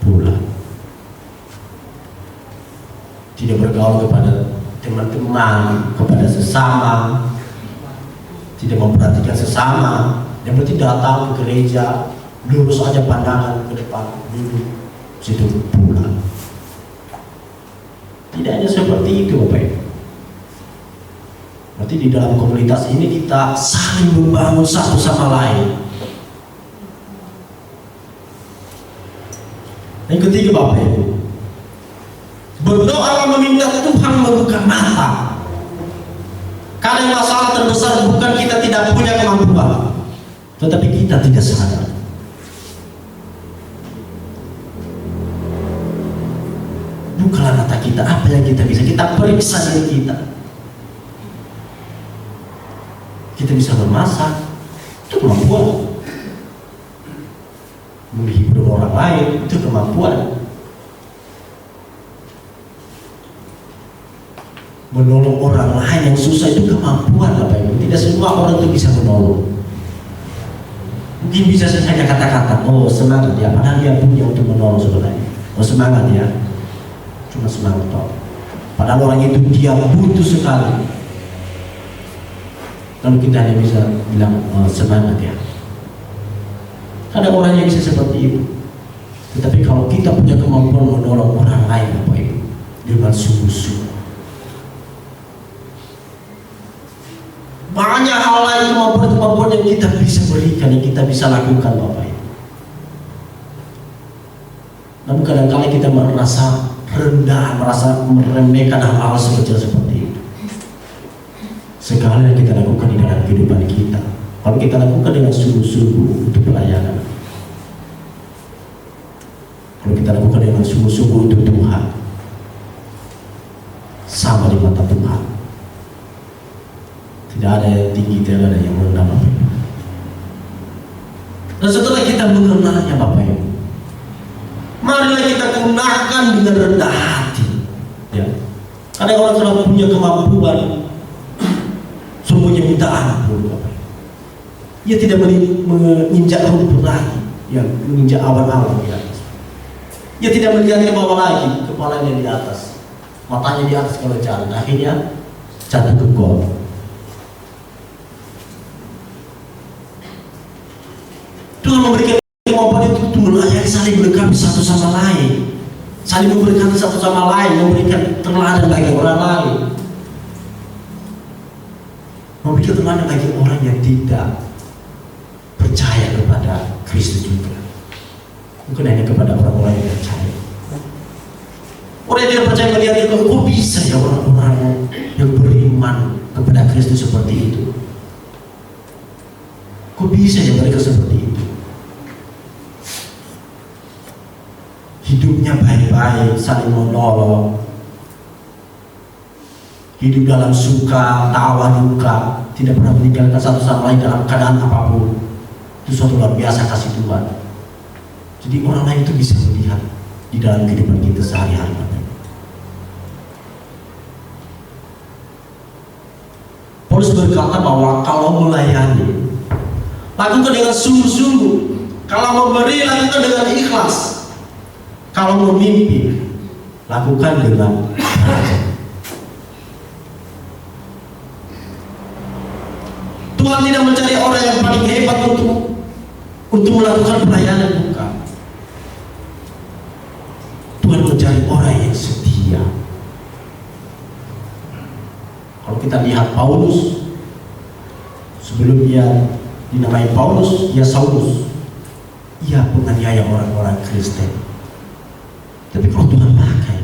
pulang. Tidak bergaul kepada teman-teman, kepada sesama, tidak memperhatikan sesama. Yang penting datang ke gereja, lurus aja pandangan ke depan, duduk, situ pulang. Tidak hanya seperti itu Bapak Ibu. Berarti di dalam komunitas ini kita saling membangun satu sama lain. Yang ketiga Bapak Ibu, berdoa meminta Tuhan membuka mata. Karena masalah terbesar bukan kita tidak punya kemampuan, tetapi kita tidak sadar. Bukalah mata kita, apa yang kita bisa. Kita periksa diri kita. Kita bisa memasak, itu kemampuan. Menghibur orang lain, itu kemampuan. Menolong orang lain yang susah, itu kemampuan Bapak Ibu. Tidak semua orang itu bisa menolong. Mungkin bisa saja kata-kata, oh semangat ya, padahal dia punya untuk menolong sebenarnya. Oh semangat ya, cuma semangat toh. Padahal orang itu dia butuh sekali. Lalu kita hanya bisa bilang semangat ya. Ada orang yang bisa seperti itu. Tetapi kalau kita punya kemampuan menolong orang lain Bapak Ibu dengan sungguh-sungguh, banyak hal lain, kemampuan yang kita bisa berikan, yang kita bisa lakukan Bapak Ibu. Namun kadang-kadang kita merasa rendah, merasa meremehkan hal-hal seperti itu. Segala yang kita lakukan di dalam kehidupan kita, kalau kita lakukan dengan sungguh-sungguh untuk pelayanan, kalau kita lakukan dengan sungguh-sungguh untuk Tuhan, sama di mata Tuhan. Tidak ada yang tinggi, tidak ada yang rendah Bapak Ibu. Dan setelah kita mengenalnya Bapak Ibu, marilah kita gunakan dengan rendah hati ya. Ada orang sudah punya kemampuan, semuanya minta ampun Bapak Ibu. Ia tidak menginjak rumput lagi, ya, menginjak awan-awan di atas. Ia tidak melihat ke bawah lagi, kepalanya di atas, matanya di atas kalau jalan, akhirnya jatuh ke got. Tuhan memberikan kemampuan itu untuk melayani, saling melengkapi satu sama lain, saling memberikan satu sama lain, memberikan teladan bagi orang lain, memberikan teladan bagi orang yang tidak percaya kepada Kristus juga, bukan hanya kepada orang-orang yang percaya. Orang yang tidak percaya melihat itu, kok bisa ya orang-orang yang beriman kepada Kristus seperti itu? Kok bisa ya mereka seperti itu? Hidupnya baik-baik, saling menolong, hidup dalam suka, tawa, duka, tidak pernah meninggalkan satu sama lain dalam keadaan apapun. Itu suatu luar biasa kasih Tuhan. Jadi orang lain itu bisa melihat di dalam kehidupan kita sehari-hari. Paulus berkata bahwa kalau melayani, lakukan dengan sungguh-sungguh. Kalau memberi, lakukan dengan ikhlas. Kalau memimpin, lakukan dengan raja. Tuhan tidak mencari orang yang paling hebat untuk melakukan pelayanan, bukan. Tuhan mencari orang yang setia. Kalau kita lihat Paulus, sebelum dia dinamai Paulus, dia Saulus. Ia penganiaya orang-orang Kristen. Tapi kalau Tuhan pakai,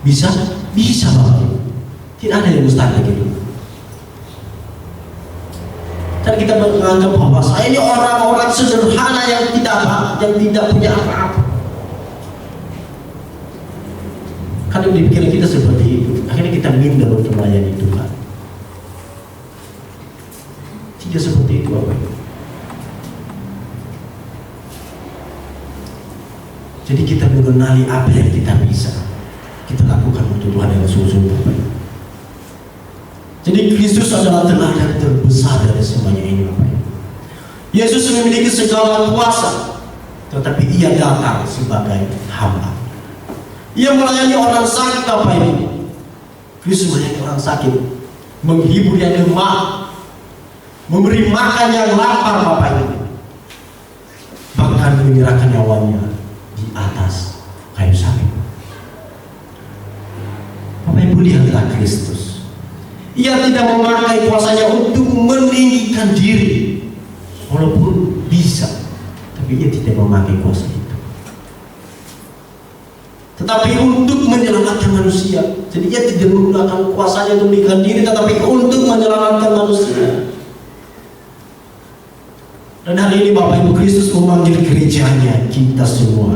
bisa Bapak. Tidak ada yang mustahil gitu. Dan kita menganggap bahwa saya ini orang-orang sederhana yang tidak punya apa-apa. Karena di pikiran kita seperti itu, akhirnya kita minder untuk melayani Tuhan. Tidak seperti itu, Bapak. Jadi kita mengenali apa yang kita bisa, kita lakukan untuk Tuhan yang sungguh-sungguh. Jadi Kristus adalah teladan terbesar dari semuanya ini, Bapak. Yesus memiliki segala kuasa, tetapi ia datang sebagai hamba. Ia melayani orang sakit, Bapak Ibu. Kristus melayani orang sakit, menghibur yang lemah, memberi makan yang lapar, Bapak Ibu. Bahkan menyerahkan nyawanya di atas kayu salib. Bapak Ibu, lihatlah Kristus. Ia tidak memakai kuasanya untuk meninggikan diri, walaupun bisa, tapi ia tidak memakai kuasa itu. Tetapi untuk menyelamatkan manusia. Jadi ia tidak menggunakan kuasanya untuk meninggikan diri, tetapi untuk menyelamatkan manusia. Dan hari ini Bapak Ibu, Kristus memanggil gerejanya, kita semua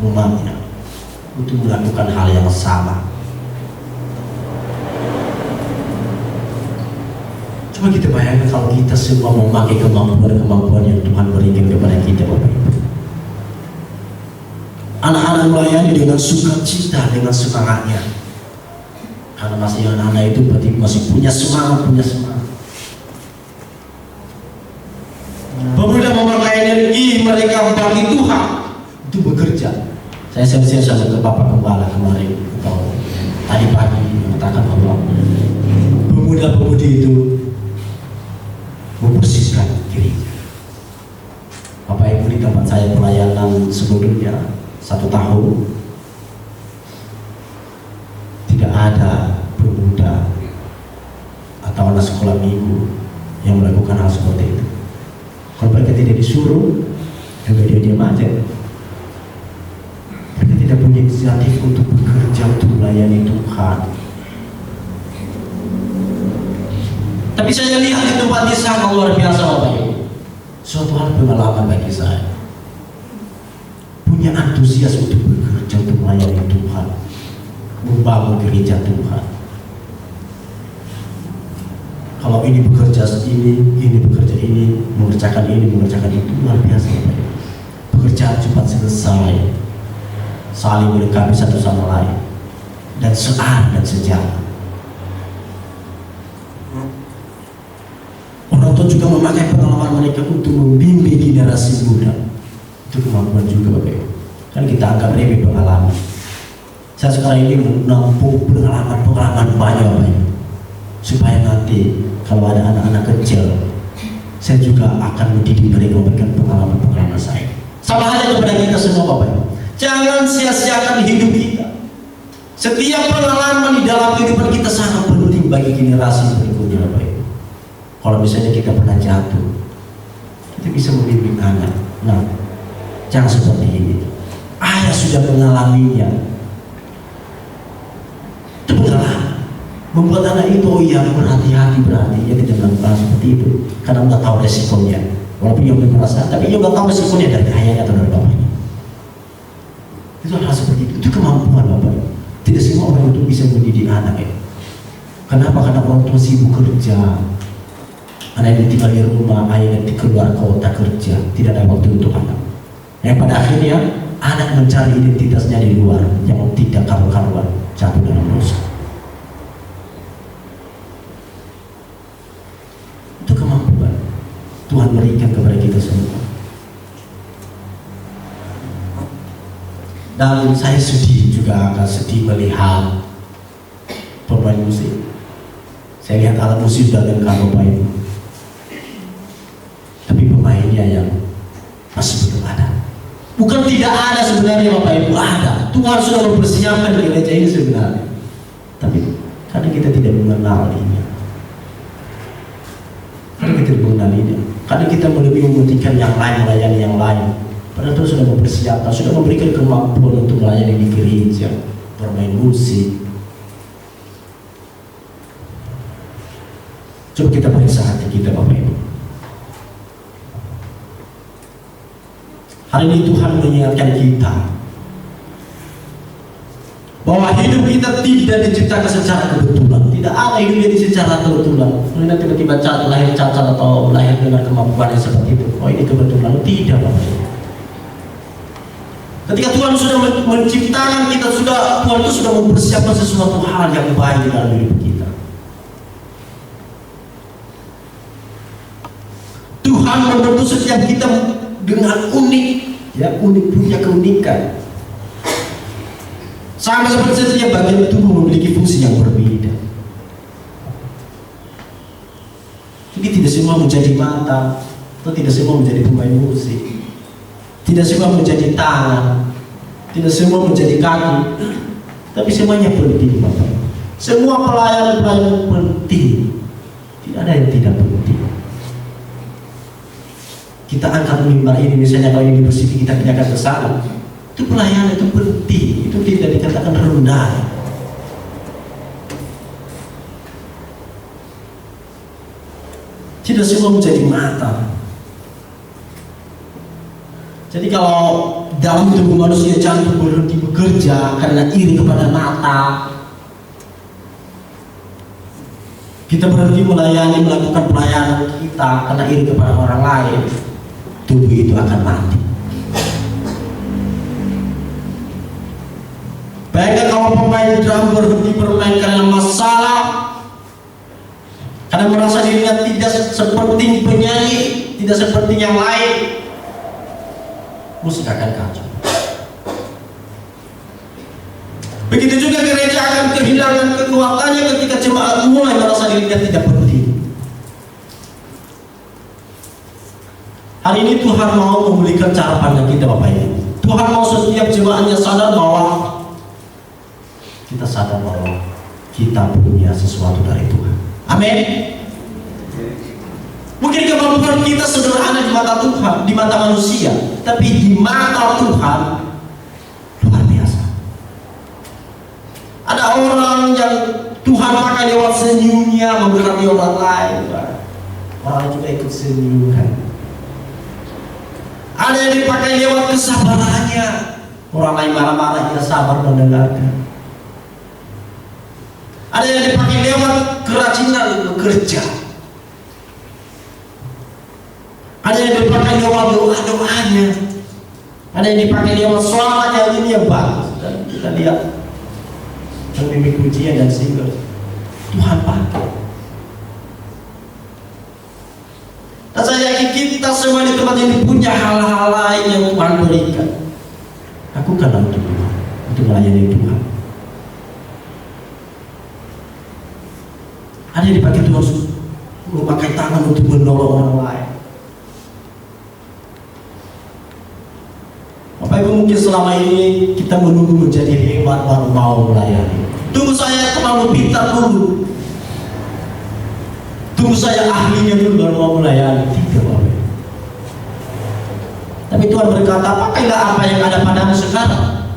umatnya, untuk melakukan hal yang sama. Coba kita bayangkan kalau kita semua memakai kemampuan yang Tuhan berikan kepada kita, Bapak Ibu. Anak-anak melayani dengan sukacita, dengan semangatnya. Karena masih anak-anak itu berarti masih punya semangat. Pemuda memakai energi mereka bagi Tuhan, itu bekerja. Saya share sama ke Bapak Gembala kemarin atau tadi pagi mengatakan bahwa pemuda-pemudi itu membersihkan gereja. Bapak Ibu, di tempat saya pelayanan sebelumnya 1 tahun, tidak ada pemuda atau anak sekolah minggu yang melakukan hal seperti itu. Kalau mereka tidak disuruh, juga dia diam aja. Mereka tidak punya inisiatif untuk bekerja, untuk melayani Tuhan. Tapi saya lihat di tempat ini sangat luar biasa, Bapak Ibu. Suatu hal pengalaman bagi saya. Punya antusias untuk bekerja, untuk melayani Tuhan, membangun gereja Tuhan. Kalau ini bekerja ini bekerja ini, mengerjakan itu, luar biasa, Bapak Ibu. Pekerjaan cepat selesai, saling melengkapi satu sama lain, dan searah dan sejalan. Orang tua juga memakai pengalaman mereka untuk membimbing generasi muda. Itu kemampuan juga, Bapak Ibu. Kan kita anggap remeh pengalaman. Saya sekarang ini menampung pengalaman banyak, Bapak Ibu, supaya nanti kalau ada anak-anak kecil, saya juga akan mendidik mereka, memberikan pengalaman saya. Sama halnya kepada kita semua, Bapak Ibu. Jangan sia-siakan hidup kita. Setiap pengalaman di dalam kehidupan kita sangat penting bagi generasi berikutnya, Bapak Ibu. Kalau misalnya kita pernah jatuh, kita bisa membimbing anak. Nah, jangan seperti ini. Ayah sudah mengalaminya. Itu pengalaman. Membuat anak itu berhati-hati, dia tidak melakukan seperti itu, karena nggak tahu resikonya. Walaupun dia belum merasa, tapi dia nggak tahu resikonya dari ayahnya atau dari bapaknya. Itu hal seperti itu. Itu kemampuan, Bapak. Tidak semua orang itu bisa mendidik anak, ya. Kenapa? Karena orang tua sibuk kerja. Anak yang tinggal di rumah, ayah yang keluar kota kerja, tidak ada waktu untuk anak. Yang pada akhirnya anak mencari identitasnya di luar, yang tidak karuan jatuh dalam dosa. Itu kemampuan Tuhan berikan kepada kita semua. Dan saya agak sedih melihat pemain musik. Saya lihat alat musik sudah lengkap Bapak Ibu, tapi pemainnya yang masih belum ada. Bukan tidak ada sebenarnya Bapak Ibu, ada. Tuhan sudah mempersiapkan gereja ini sebenarnya, tapi karena kita tidak mengenalinya, karena kita lebih mementingkan yang lain, melayani yang lain. Padahal Tuhan sudah mempersiapkan, sudah memberikan kemampuan untuk melayani di gereja, bermain musik. Coba kita periksa hati kita Bapak Ibu. Hari ini Tuhan mengingatkan kita bahwa hidup kita tidak diciptakan secara kebetulan. Tidak ada hidup yang secara kebetulan. Kita tiba-tiba lahir cacat atau lahir dengan kemampuan yang seperti itu. Oh ini kebetulan. Tidak Bapak Ibu. Ketika Tuhan sudah menciptakan kita, Tuhan itu sudah mempersiapkan sesuatu hal yang baik dalam hidup kita. Tuhan membentuk setiap kita dengan unik, ya unik, punya keunikan. Sama seperti setiap bagian tubuh memiliki fungsi yang berbeda. Jadi tidak semua menjadi mata, atau tidak semua menjadi pemain musik, tidak semua menjadi tangan, tidak semua menjadi kaki, tapi semuanya penting Bapak. Semua pelayan penting, tidak ada yang tidak penting. Kita angkat mimbar ini, misalnya kalau ini bersih kita pinjahkan ke sana, itu pelayanan, itu penting, itu tidak dikatakan rendah. Tidak semua menjadi mata. Jadi kalau dalam tubuh manusia jantung berhenti bekerja karena iri kepada mata, kita berhenti melayani, melakukan pelayanan kita karena iri kepada orang lain, tubuh itu akan mati. Bayangkan kalau pemain drum berhenti bermain karena masalah, karena merasa dirinya tidak seperti penyanyi, tidak seperti yang lain, musik akan kacau. Begitu juga gereja akan kehilangan kekuatannya ketika jemaat mulai merasa dirinya tidak penting. Hari ini Tuhan mau memberikan cara pandang kita Bapak Ibu. Tuhan mau setiap jemaatnya sadar bahwa kita punya sesuatu dari Tuhan. Amin. Mungkin kemampuan kita sederhana di mata Tuhan, di mata manusia, tapi di mata Tuhan luar biasa. Ada orang yang Tuhan pakai lewat senyumnya memberkati orang lain, orang juga ikut senyum. Ada yang dipakai lewat kesabarannya, orang lain marah-marah dia sabar mendengarkan. Ada yang dipakai lewat kerajinan bekerja. Ada yang dipakai lewat doa-doanya. Ada yang dipakai lewat suara yang ini yang bagus. Dan kita lihat pemimpin pujian dan single Tuhan pakai. Dan saya yakin kita semua di tempat ini punya hal-hal lain yang Tuhan berikan. Lakukanlah untuk Tuhan, untuk melayani Tuhan. Ada yang dipakai Tuhan memakai tangan untuk menolong orang lain. Bapak Ibu, mungkin selama ini kita menunggu menjadi hebat baru mau melayani. Tunggu saya terlalu pintar dulu, tunggu saya ahlinya dulu baru mau melayani. Tidak Bapak Ibu. Tapi Tuhan berkata, pakailah apa yang ada padamu sekarang.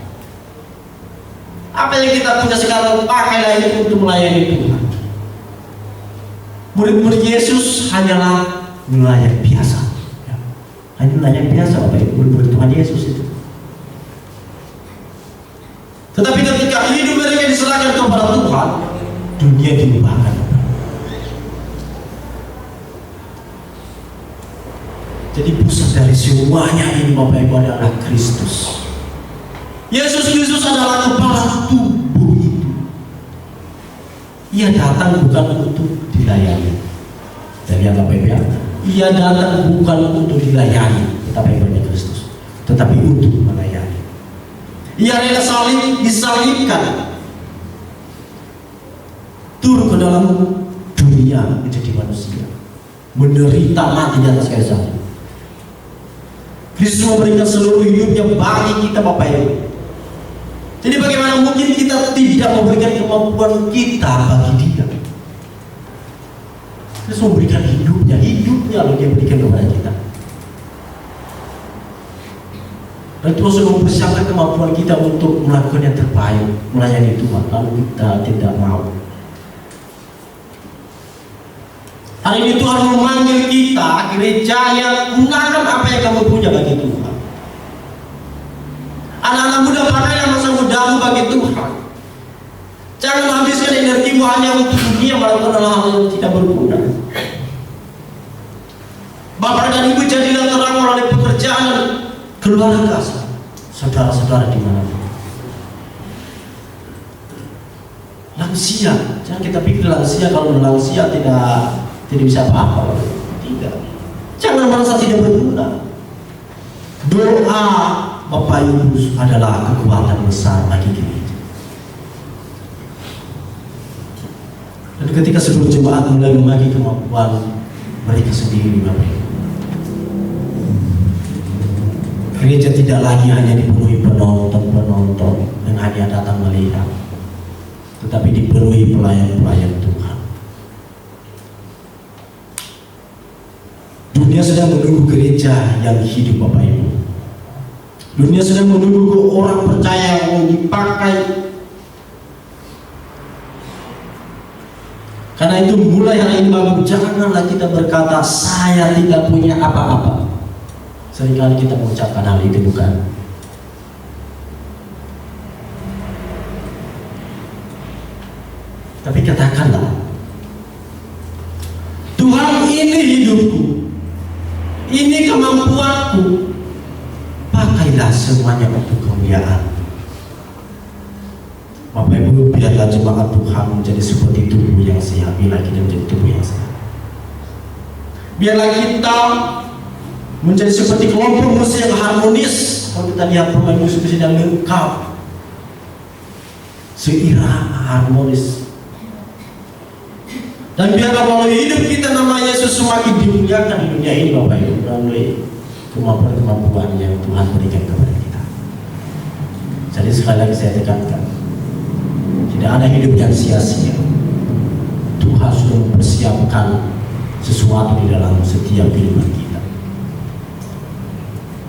Apa yang kita punya sekarang, pakailah itu untuk melayani Tuhan. Murid-murid Yesus hanyalah nelayan biasa, hanya nelayan biasa Bapak Ibu, murid-murid Tuhan Yesus itu. Tetapi ketika hidup mereka diserahkan kepada Tuhan, dunia diubahkan. Jadi pusat dari semuanya ini Bapak Ibu adalah Kristus. Yesus Kristus adalah kepala tubuh itu. Ia datang bukan untuk dilayani. Dan lihat Bapak Ibu ya, ia datang bukan untuk dilayani, tetapi Kristus, tetapi untuk melayani. Ia rela disalibkan, turun ke dalam dunia menjadi manusia, menderita mati di atas kayu salib. Kristus memberikan seluruh hidupnya bagi kita, Bapak Ibu. Jadi bagaimana mungkin kita tidak memberikan kemampuan kita bagi Dia? Kristus memberikan hidupnya loh Dia berikan kepada kita. Dan Tuhan sudah mempersiapkan kemampuan kita untuk melakukan yang terbaik, melayani Tuhan, lalu kita tidak mau. Hari ini Tuhan memanggil kita, gereja, yang gunakan apa yang kamu punya bagi Tuhan. Anak-anak muda, pakailah masa mudamu bagi Tuhan. Jangan menghabiskan energimu hanya untuk dunia, melakukan hal-hal yang tidak berguna. Bapak dan Ibu, jadilah terang melalui pekerjaan keluarga saudara-saudara di mana. Lansia, jangan kita pikir lansia kalau lansia tidak bisa apa-apa. Tidak. Jangan merasa tidak berguna. Doa Bapak Ibu adalah kekuatan besar bagi gereja. Dan ketika seluruh jemaat mulai membagi kemampuan mereka sendiri, Bapak Ibu, gereja tidak lagi hanya dipenuhi penonton yang hanya datang melihat, tetapi dipenuhi pelayan-pelayan Tuhan. Dunia sedang menunggu gereja yang hidup, Bapak Ibu. Dunia sedang menunggu orang percaya yang dipakai. Karena itu mulai hari ini, Bapak, janganlah kita berkata saya tidak punya apa-apa. Seringkali kita mengucapkan hal itu, bukan? Tapi katakanlah, Tuhan, ini hidupku, ini kemampuanku, pakailah semuanya untuk kemuliaan. Bapak Ibu, biarlah jemaat Tuhan menjadi seperti tubuh yang sehat, bila kita menjadi tubuh yang sehat. Biarlah kita menjadi seperti kelompok musik yang harmonis. Kalau kita lihat pemain musik sedang lengkap, seirama, harmonis. Dan biarlah melalui hidup kita nama Yesus semakin dimuliakan di dunia ini, Bapak Ibu, melalui kemampuan-kemampuan yang Tuhan berikan kepada kita. Jadi sekali lagi saya tekankan, tidak ada hidup yang sia-sia. Tuhan sudah mempersiapkan sesuatu di dalam setiap kehidupan kita.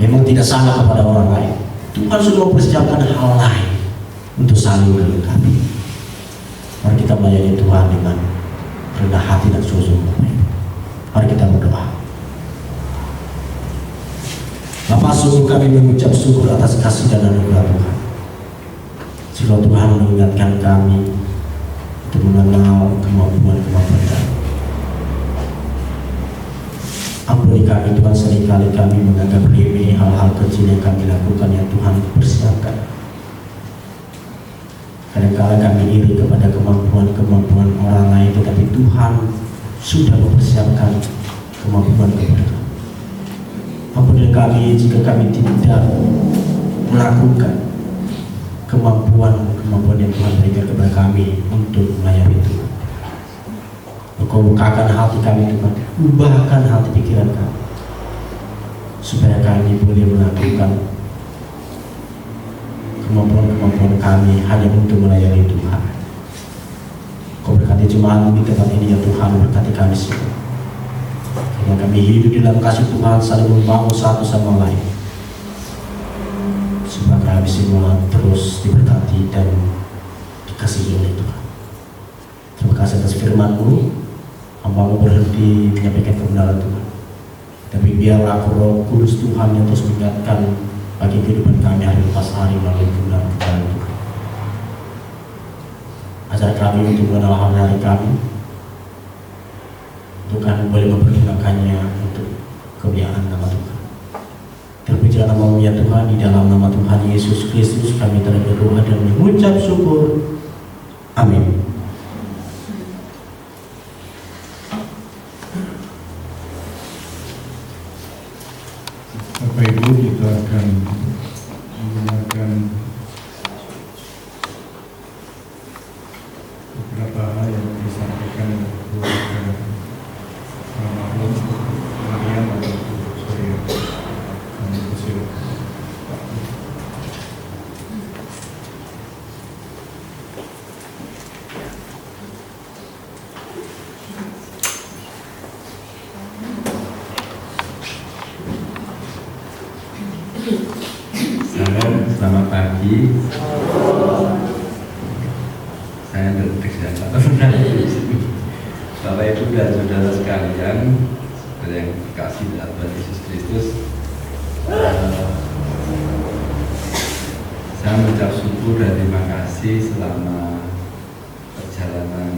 Memang tidak sama kepada orang lain. Tuhan sudah mempersiapkan hal lain untuk saling melengkapi. Mari kita melayani Tuhan dengan rendah hati dan sungguh-sungguh. Mari kita berdoa. Bapa, sungguh kami mengucap syukur atas kasih dan anugerah Tuhan. Semoga Tuhan mengingatkan kami untuk mengenal kemampuan-kemampuan kami. Ampuni kami Tuhan, seringkali kami menganggap remeh hal-hal kecil yang kami lakukan yang Tuhan persiapkan. Kadang-kadang kami iri kepada kemampuan-kemampuan orang lain, tetapi Tuhan sudah mempersiapkan kemampuan kepada kami. Ampuni kami jika kami tidak melakukan kemampuan yang Tuhan berikan kepada kami untuk melayani Tuhan. Engkau bukakan hati kami, Tuhan, ubahkan hati pikiran kami, supaya kami boleh melakukan kemampuan-kemampuan kami hanya untuk melayani Tuhan. Kau berkati jemaat di tempat ini, ya Tuhan, berkati kami semua. Karena kami hidup di dalam kasih Tuhan, saling membangun satu sama lain, supaya kami semua terus diberkati dan dikasihi oleh Tuhan. Terima kasih atas firman-Mu. Hamba-Mu berhenti menyampaikan kebenaran Tuhan, tapi biarlah Roh Kudus Tuhan yang terus mengingatkan bagi kehidupan kami hari lepas hari melalui kebenaran Tuhan. Ajar kami untuk mengenal hari kami, untuk kami boleh mempergunakannya untuk kemuliaan nama Tuhan. Terpujilah nama-Mu ya Tuhan, di dalam nama Tuhan Yesus Kristus kami telah berdoa dan mengucap syukur. Amin. Bapak Ibu, kita akan menggunakan lagi. Saya detik ya, Bapak Ibu dan saudara sekalian, saudara yang dikasih dalam Tuhan Yesus Kristus, saya mengucap syukur dan terima kasih selama perjalanan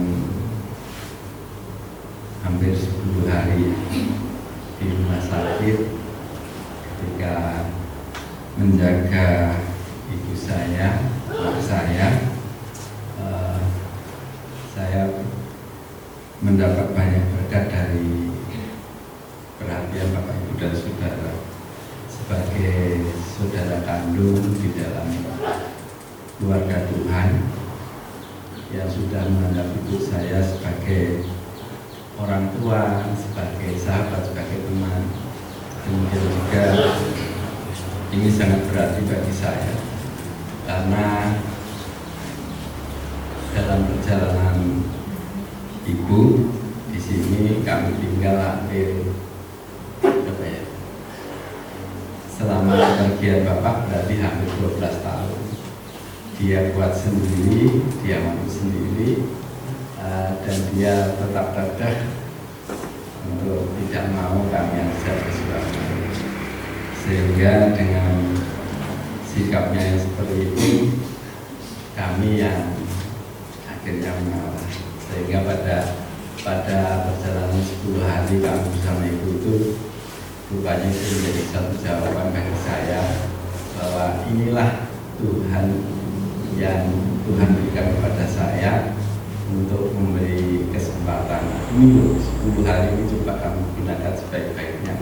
hampir 10 hari di rumah sakit ketika menjaga ibu saya, anak saya mendapat banyak berkat dari perhatian Bapak Ibu dan Saudara sebagai saudara kandung di dalam keluarga Tuhan yang sudah menganggap ibu saya sebagai orang tua, sebagai sahabat, sebagai teman. Kemudian juga ini sangat berarti bagi saya karena dalam perjalanan ibu di sini kami tinggal hampir selama kepergian bapak berarti hampir 12 tahun. Dia kuat sendiri, dia mampu sendiri, dan dia tetap tegar untuk tidak mau kami ajak ke suami. Sehingga dengan sikapnya yang seperti itu, kami yang akhirnya mengalah. Sehingga pada perjalanan 10 hari kami bersama ibu itu, rupanya itu menjadi satu jawaban bagi saya bahwa inilah Tuhan yang Tuhan berikan kepada saya untuk memberi kesempatan. Ini 10 hari ini coba kamu gunakan sebaik-baiknya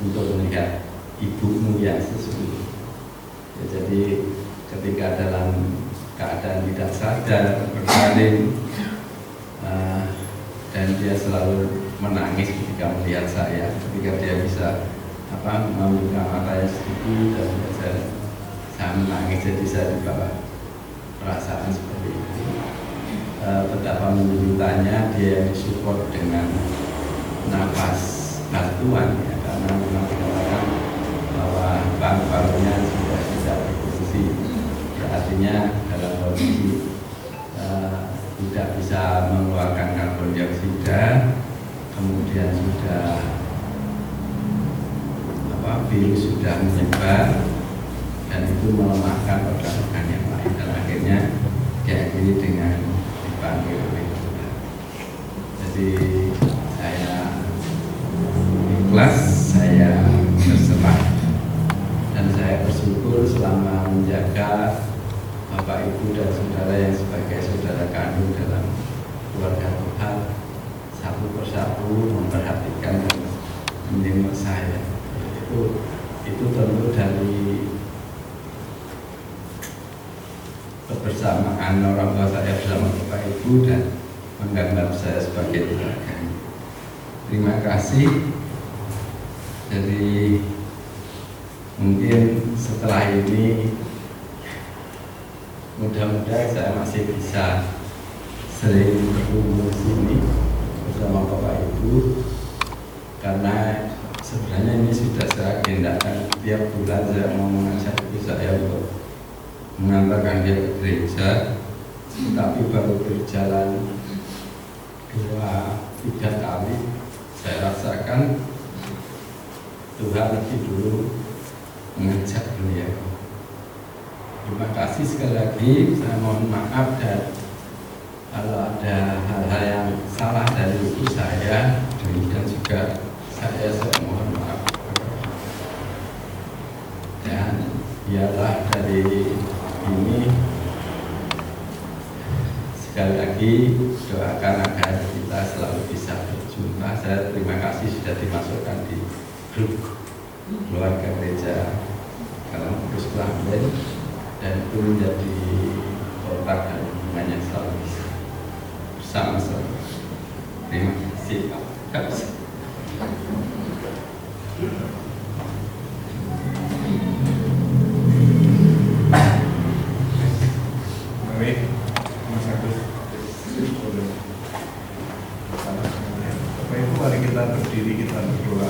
untuk melihat ibumu yang sesungguhnya. Ya, jadi ketika dalam keadaan tidak sadar, berpaling, dan dia selalu menangis ketika melihat saya, ketika dia bisa membuka matanya sedikit dan saya menangis, jadi saya dibawa perasaan seperti itu. Betapa menyulitannya dia disupport dengan nafas bantuan, ya, karena memang dikatakan bahwa paru-parunya sudah tidak berfungsi, artinya dalam kondisi tidak bisa mengeluarkan karbon dioksida, kemudian sudah virus sudah menyebar dan itu melemahkan organ-organ yang lain, dan akhirnya diakhiri dengan dipanggil oleh Tuhan. Jadi saya ikhlas, saya berserah, dan saya bersyukur selama menjaga Bapak Ibu dan saudara yang sebagai saudara kandung dalam keluarga Tuhan, satu persatu memperhatikan dan menjenguk saya. Itu tentu dari kebersamaan orang tua saya bersama Bapak Ibu dan menganggap saya sebagai keluarga. Terima kasih. Jadi mungkin setelah ini mudah-mudahan saya masih bisa sering berkumpul di sini bersama Bapak Ibu, karena sebenarnya ini sudah saya agendakan tiap bulan saya mau mengajak ibu saya untuk mengantarkan dia ke gereja, tapi baru berjalan 2-3 kali saya rasakan Tuhan lebih dulu mengajak beliau. Terima kasih sekali lagi, saya mohon maaf dan kalau ada hal-hal yang salah dari ibu saya, demikian juga saya mohon maaf. Dan biarlah dari ini sekali lagi doakan agar kita selalu bisa berjumpa. Saya terima kasih sudah dimasukkan di grup keluarga gereja dalam Kudus Kelamin, dan itu menjadi kontak dan hubungan yang selalu bisa bersama-sama. Terima kasih Pak. Baik, Mas Agus. Bapak Ibu, mari kita berdiri, kita berdoa.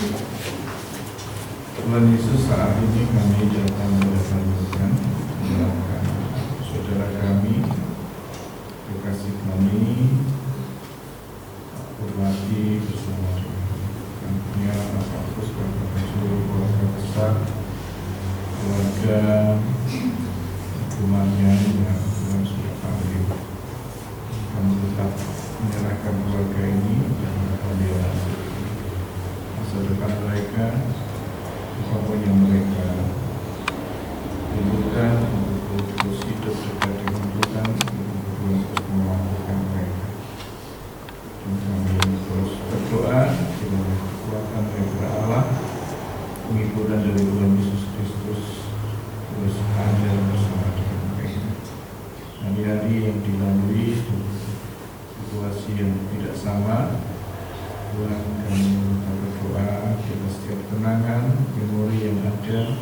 Tuhan Yesus, saat ini kami datang mendatangkan mendoakan saudara kami, kekasih kami, Bupati bersama tentunya Bapak Puspa, seluruh keluarga besar, keluarga hukumannya yang Tuhan sudah panggil. Kami tetap menyerahkan keluarga ini dan pembelaan masa depan mereka, apapun yang mereka rindukan untuk terus hidup dekat dengan Tuhan, untuk Tuhan terus memampukan mereka. Dan kami terus berdoa kiranya kekuatan daripada Allah, pengiburan dari Tuhan Yesus Kristus terus hadir bersama dengan mereka. Hari-hari yang dilalui situasi yang tidak sama, Tuhan kami berdoa kita setiap kenangan, memori yang ada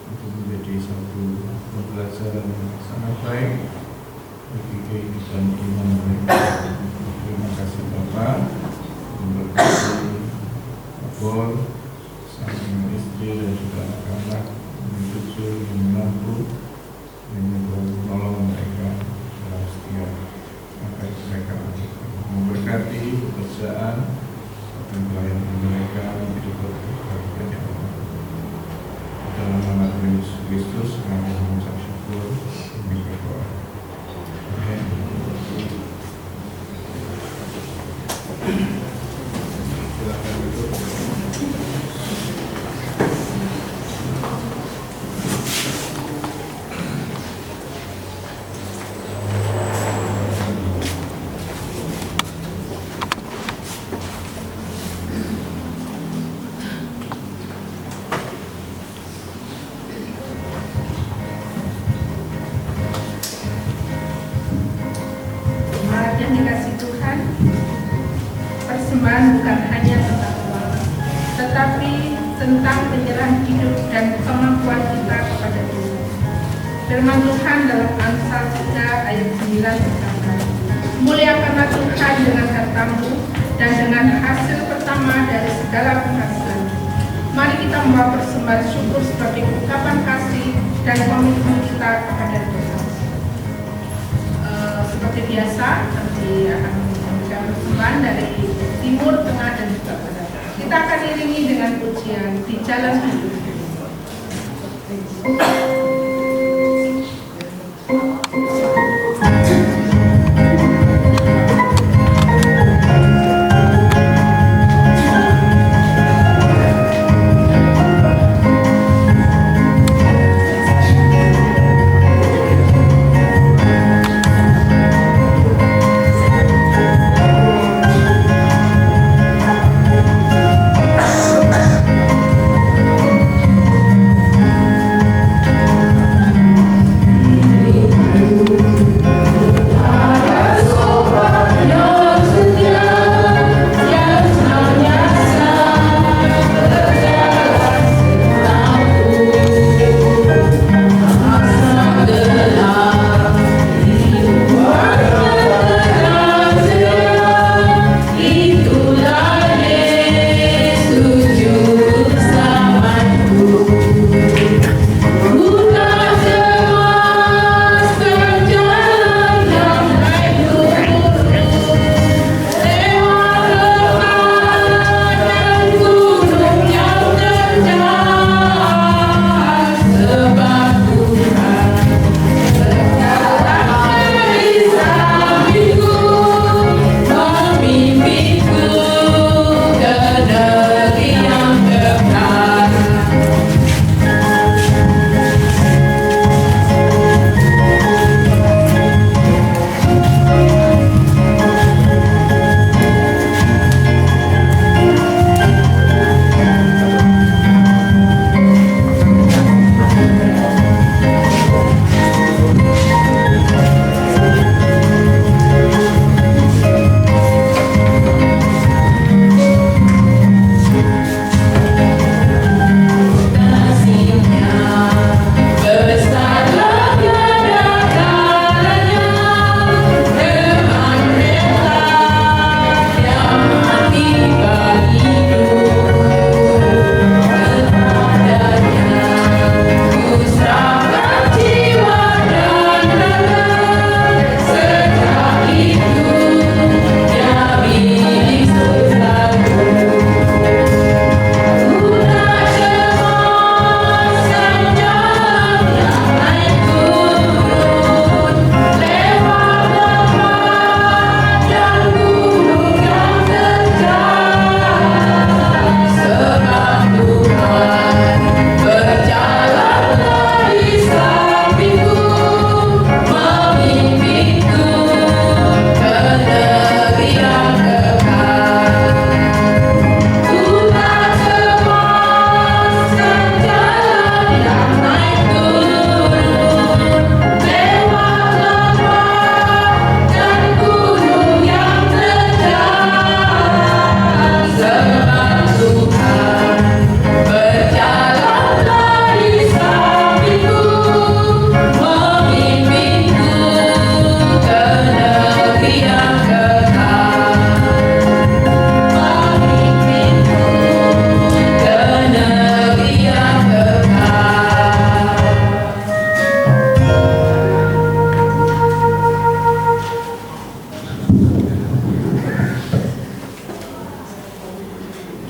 untuk menjadi satu pembelajaran yang sangat baik bagi kehidupan iman mereka. Terima kasih Bapak, memberkati Abor, sang istri dan juga anak-anak, cucu yang menantu, yang menolong mereka dalam setiap apa yang mereka lakukan. Memberkati pekerjaan dan pelayanan mereka menjadi berbahagia yang Allah. Dalam nama Tuhan Yesus Kristus kami mengucap syukur demi berdoa. Amin. Silakan duduk. Jemaat yang dikasihi Tuhan, persembahan bukan hanya tentang uang, tetapi tentang penyerahan hidup dan kemampuan kita kepada Tuhan. Firman Tuhan dalam Amsal 3 ayat 9 berkata, "Muliakanlah Tuhan dengan hartamu dan dengan hasil pertama dari segala penghasilan." Mari kita membawa persembahan syukur sebagai ungkapan kasih dan komitmen kita kepada Tuhan. Seperti biasa, nanti akan memberikan persembahan dari timur, tengah, dan juga barat. Kita akan iringi dengan pujian Di Jalan Hidup. Di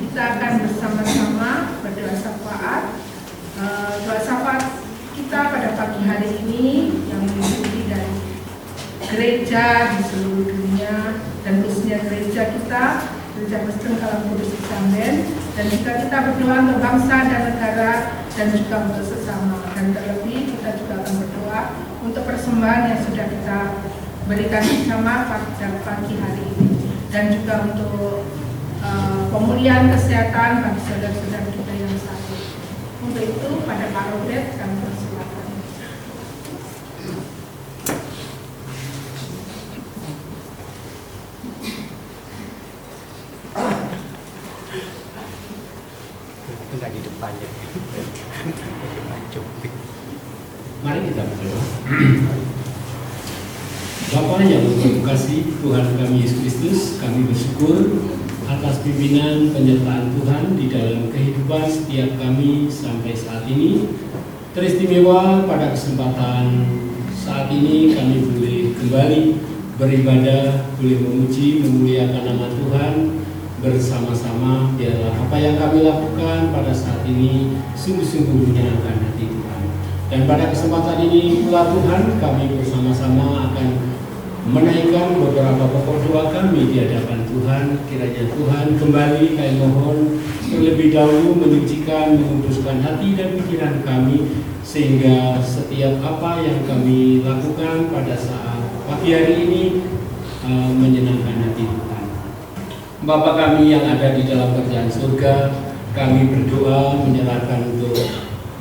kita akan bersama-sama berdoa syafaat. Doa syafaat kita pada pagi hari ini yang mengikuti dari gereja di seluruh dunia dan khususnya gereja kita, Gereja Kristen Kalam Kudus Jamben, dan juga kita berdoa untuk bangsa dan negara dan juga untuk sesama, dan terlebih kita juga akan berdoa untuk persembahan yang sudah kita berikan bersama pada pagi hari ini, dan juga untuk pemulihan kesehatan bagi saudara-saudara kita yang sakit. Untuk itu pada Pak Robert kami persilakan. Enggak di depannya. Mari kita berdoa. Bapa yang terkasih, Tuhan kami Yesus Kristus, kami bersyukur atas pimpinan penyertaan Tuhan di dalam kehidupan setiap kami sampai saat ini. Teristimewa pada kesempatan saat ini kami boleh kembali beribadah, boleh memuji, memuliakan nama Tuhan bersama-sama. Biarlah apa yang kami lakukan pada saat ini sungguh-sungguh menyenangkan hati Tuhan. Dan pada kesempatan ini pula Tuhan, kami bersama-sama akan menaikkan beberapa pokok doa kami di hadapan Tuhan. Kiranya Tuhan kembali kami mohon terlebih dahulu menyucikan, menguduskan hati dan pikiran kami, sehingga setiap apa yang kami lakukan pada saat pagi hari ini menyenangkan hati Tuhan. Bapa kami yang ada di dalam kerajaan surga, kami berdoa menyerahkan untuk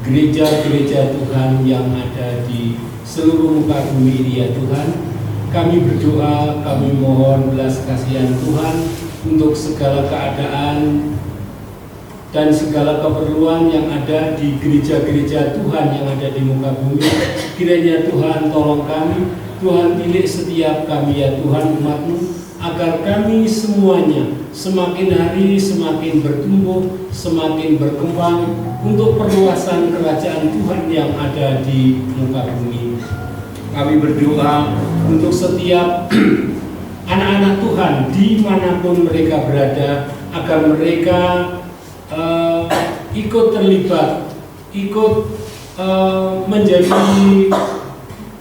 gereja-gereja Tuhan yang ada di seluruh muka bumi ini ya Tuhan. Kami berdoa, kami mohon belas kasihan Tuhan untuk segala keadaan dan segala keperluan yang ada di gereja-gereja Tuhan yang ada di muka bumi. Kiranya Tuhan tolong kami, Tuhan pilih setiap kami ya Tuhan umat-Mu, agar kami semuanya semakin hari semakin bertumbuh, semakin berkembang untuk perluasan kerajaan Tuhan yang ada di muka bumi. Kami berdoa untuk setiap anak-anak Tuhan dimanapun mereka berada, agar mereka ikut terlibat, ikut menjadi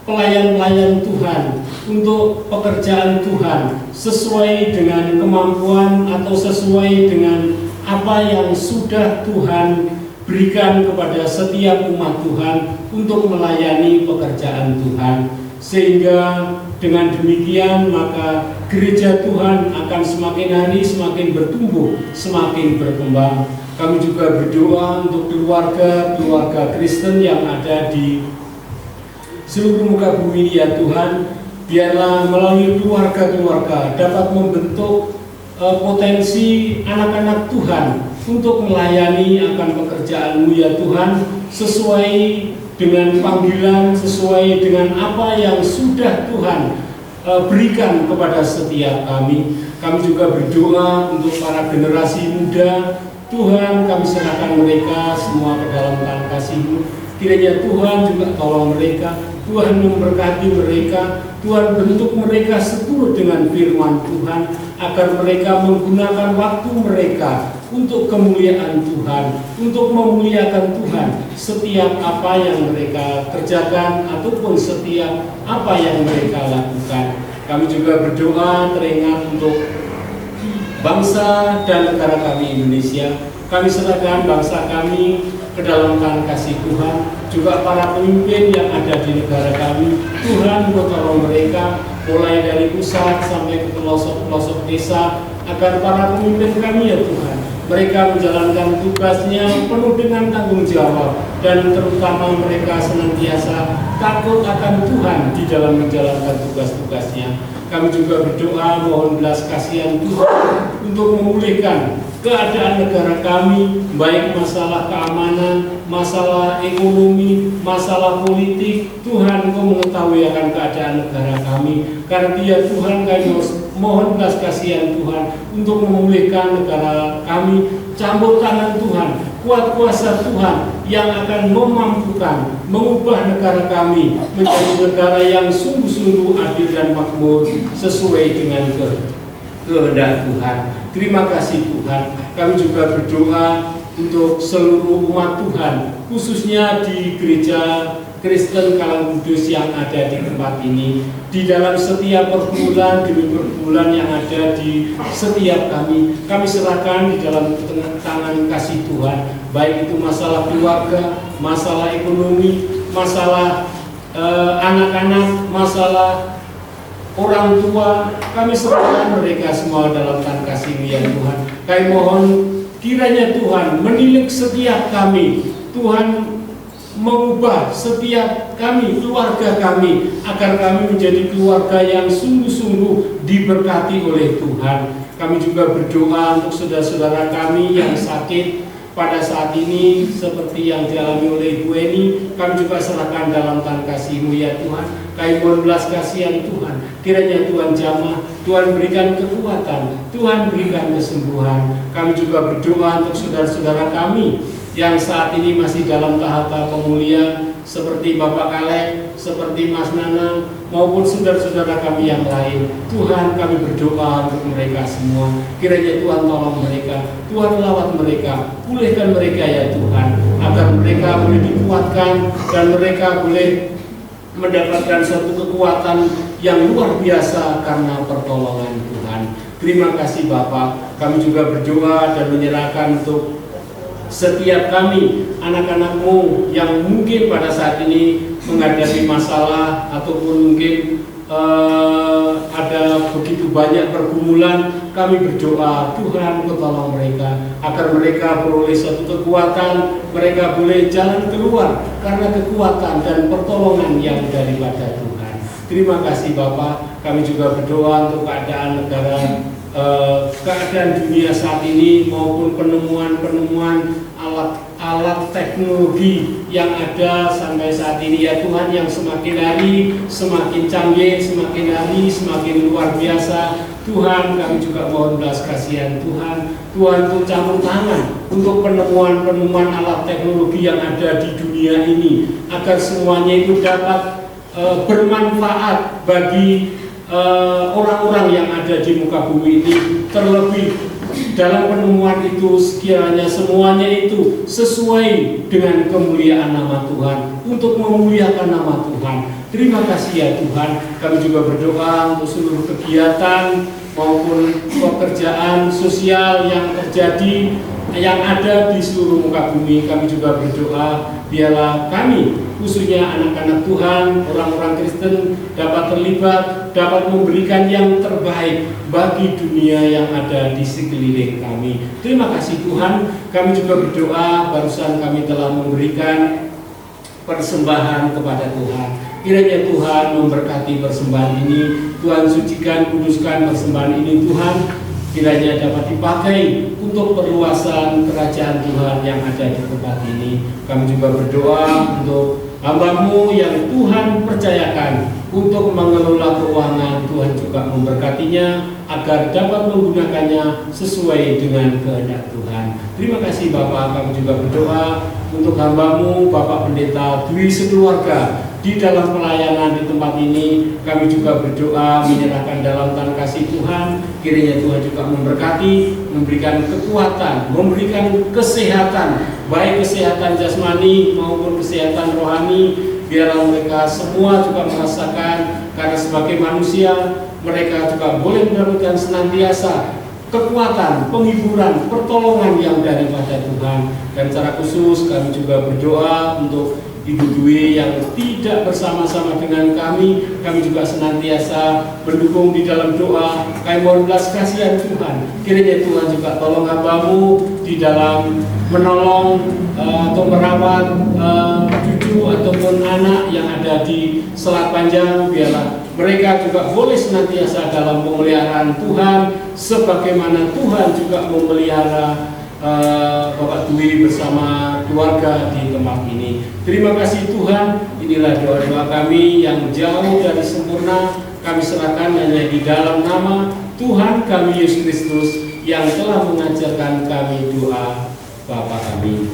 pelayan-pelayan Tuhan untuk pekerjaan Tuhan sesuai dengan kemampuan atau sesuai dengan apa yang sudah Tuhan berikan kepada setiap umat Tuhan untuk melayani pekerjaan Tuhan, sehingga dengan demikian maka gereja Tuhan akan semakin hari semakin bertumbuh, semakin berkembang. Kami juga berdoa untuk keluarga Kristen yang ada di seluruh muka bumi ini ya Tuhan. Biarlah melalui keluarga dapat membentuk potensi anak-anak Tuhan untuk melayani akan pekerjaan-Mu ya Tuhan, sesuai dengan panggilan, sesuai dengan apa yang sudah Tuhan berikan kepada setiap kami. Kami juga berdoa untuk para generasi muda. Tuhan, kami serahkan mereka semua ke dalam tangan kasih-Mu. Kiranya Tuhan juga tolong mereka, Tuhan memberkati mereka, Tuhan bentuk mereka seturut dengan firman Tuhan, agar mereka menggunakan waktu mereka untuk kemuliaan Tuhan, untuk memuliakan Tuhan setiap apa yang mereka kerjakan ataupun setiap apa yang mereka lakukan. Kami juga berdoa teringat untuk bangsa dan negara kami Indonesia. Kami serahkan bangsa kami ke dalam tangan kasih Tuhan. Juga para pemimpin yang ada di negara kami, Tuhan tolong mereka mulai dari pusat sampai ke pelosok-pelosok desa, agar para pemimpin kami ya Tuhan, mereka menjalankan tugasnya penuh dengan tanggung jawab, dan terutama mereka senantiasa takut akan Tuhan di dalam menjalankan tugas-tugasnya. Kami juga berdoa mohon belas kasihan Tuhan untuk memulihkan keadaan negara kami, baik masalah keamanan, masalah ekonomi, masalah politik. Tuhan, Engkau mengetahui akan keadaan negara kami. Karena Dia Tuhan, kami mohon belas kasihan Tuhan untuk memulihkan negara kami. Campur tangan Tuhan, kuat kuasa Tuhan yang akan memampukan mengubah negara kami menjadi negara yang sungguh-sungguh adil dan makmur sesuai dengan kehendak Tuhan. Terima kasih Tuhan. Kami juga berdoa untuk seluruh umat Tuhan, khususnya di gereja Kristen Kalang Kudus yang ada di tempat ini, di dalam setiap pergumulan demi pergumulan yang ada di setiap kami serahkan di dalam tangan kasih Tuhan, baik itu masalah keluarga, masalah ekonomi, masalah anak-anak, masalah orang tua, kami serahkan mereka semua dalam tangan kasih-Mu ya Tuhan. Kami mohon kiranya Tuhan menilik setiap kami, Tuhan mengubah setiap kami, keluarga kami, agar kami menjadi keluarga yang sungguh-sungguh diberkati oleh Tuhan. Kami juga berdoa untuk saudara-saudara kami yang sakit pada saat ini, seperti yang dialami oleh Ibu Eni. Kami juga serahkan dalam tangan kasih-Mu ya Tuhan. Kami mohon belas kasihan Tuhan, kiranya Tuhan jamah, Tuhan berikan kekuatan, Tuhan berikan kesembuhan. Kami juga berdoa untuk saudara-saudara kami yang saat ini masih dalam tahap pemulihan, seperti Bapak Kalek, seperti Mas Nanang, maupun saudara-saudara kami yang lain. Tuhan, kami berdoa untuk mereka semua. Kiranya Tuhan tolong mereka, Tuhan rawat mereka, pulihkan mereka ya Tuhan, agar mereka boleh dikuatkan dan mereka boleh mendapatkan suatu kekuatan yang luar biasa karena pertolongan Tuhan. Terima kasih Bapak. Kami juga berdoa dan menyerahkan untuk setiap kami, anak-anak-Mu yang mungkin pada saat ini menghadapi masalah ataupun mungkin ada begitu banyak pergumulan. Kami berdoa Tuhan tolong mereka, agar mereka beroleh suatu kekuatan, mereka boleh jalan keluar karena kekuatan dan pertolongan yang daripada Tuhan. Terima kasih Bapak. Kami juga berdoa untuk keadaan negara, keadaan dunia saat ini, maupun penemuan alat teknologi yang ada sampai saat ini ya Tuhan, yang semakin hari semakin canggih, semakin hari semakin luar biasa. Tuhan, kami juga mohon belas kasihan Tuhan untuk campur tangan untuk penemuan alat teknologi yang ada di dunia ini, agar semuanya itu dapat bermanfaat bagi orang-orang yang ada di muka bumi ini. Terlebih dalam penemuan itu, sekiranya semuanya itu sesuai dengan kemuliaan nama Tuhan, untuk memuliakan nama Tuhan. Terima kasih ya Tuhan. Kami juga berdoa untuk seluruh kegiatan maupun pekerjaan sosial yang terjadi, yang ada di seluruh muka bumi. Kami juga berdoa biarlah kami, khususnya anak-anak Tuhan, orang-orang Kristen, dapat terlibat, dapat memberikan yang terbaik bagi dunia yang ada di sekeliling kami. Terima kasih Tuhan. Kami juga berdoa, barusan kami telah memberikan persembahan kepada Tuhan. Kiranya Tuhan memberkati persembahan ini, Tuhan sucikan, kuduskan persembahan ini Tuhan. Kiranya dapat dipakai untuk perluasan kerajaan Tuhan yang ada di tempat ini. Kami juga berdoa untuk hamba-Mu yang Tuhan percayakan untuk mengelola keuangan. Tuhan juga memberkatinya agar dapat menggunakannya sesuai dengan kehendak Tuhan. Terima kasih Bapak. Kami juga berdoa untuk hamba-Mu Bapak Pendeta Dwi sekeluarga di dalam pelayanan di tempat ini. Kami juga berdoa menyerahkan dalam tangan kasih Tuhan. Kiranya Tuhan juga memberkati, memberikan kekuatan, memberikan kesehatan, baik kesehatan jasmani maupun kesehatan rohani. Biarlah mereka semua juga merasakan, karena sebagai manusia mereka juga boleh mendapatkan senantiasa kekuatan, penghiburan, pertolongan yang daripada Tuhan. Dan secara khusus kami juga berdoa untuk Ibu Dwi yang tidak bersama-sama dengan kami juga senantiasa mendukung di dalam doa. Kami mohon belas kasihan Tuhan. Kiranya Tuhan juga tolong hamba-Mu di dalam menolong atau merawat cucu ataupun anak yang ada di Selat Panjang. Biarlah mereka juga boleh senantiasa dalam pemeliharaan Tuhan, sebagaimana Tuhan juga memelihara Bapak Dwi bersama keluarga di tempat ini. Terima kasih Tuhan. Inilah doa-doa kami yang jauh dari sempurna. Kami serahkan hanya di dalam nama Tuhan kami Yesus Kristus yang telah mengajarkan kami doa Bapa kami.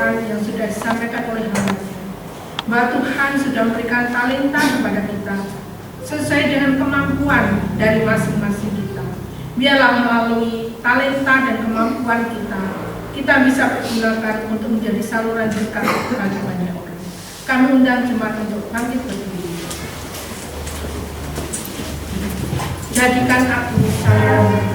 Tuhan yang sudah disampaikan oleh hamba-Nya, bahwa Tuhan sudah memberikan talenta kepada kita sesuai dengan kemampuan dari masing-masing kita. Biarlah melalui talenta dan kemampuan kita bisa pergunakan untuk menjadi saluran berkat bagi banyak orang. Kami undang jemaat untuk bangkit berdiri. Jadikan aku saluran berkat.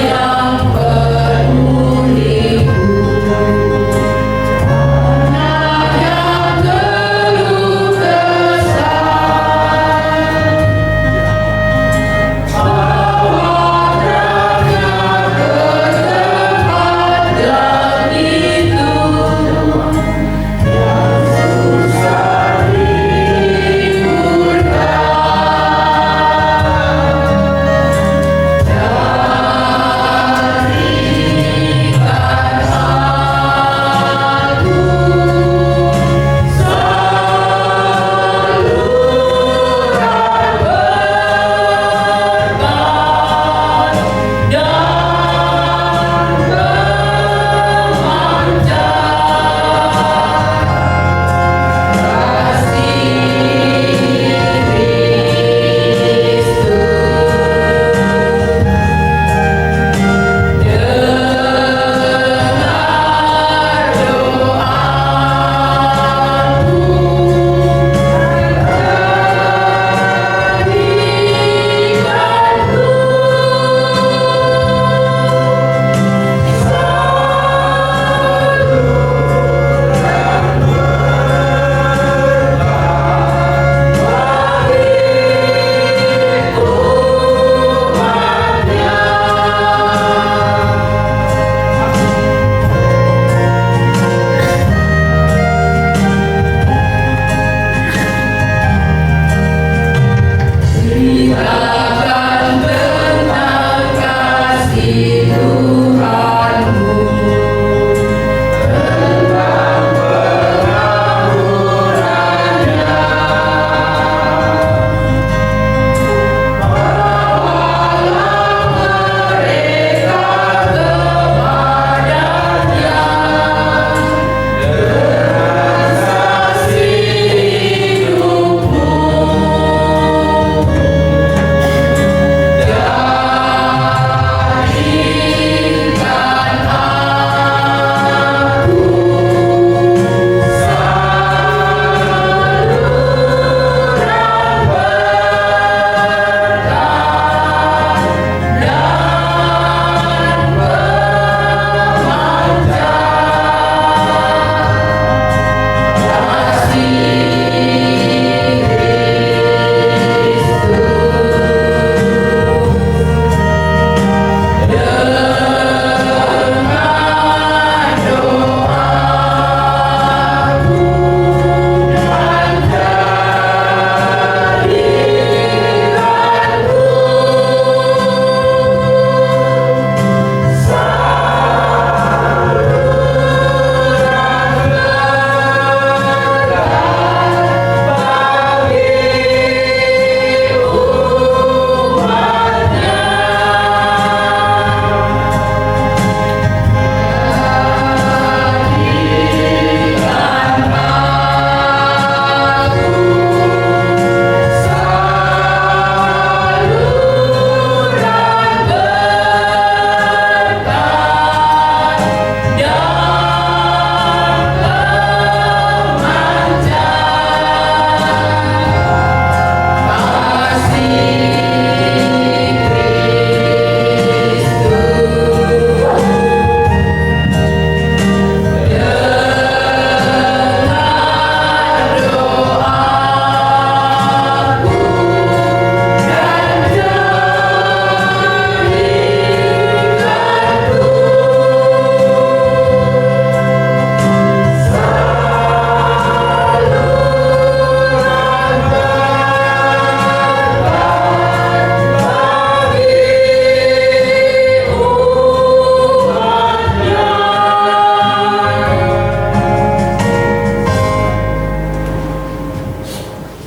Yang penuh liku,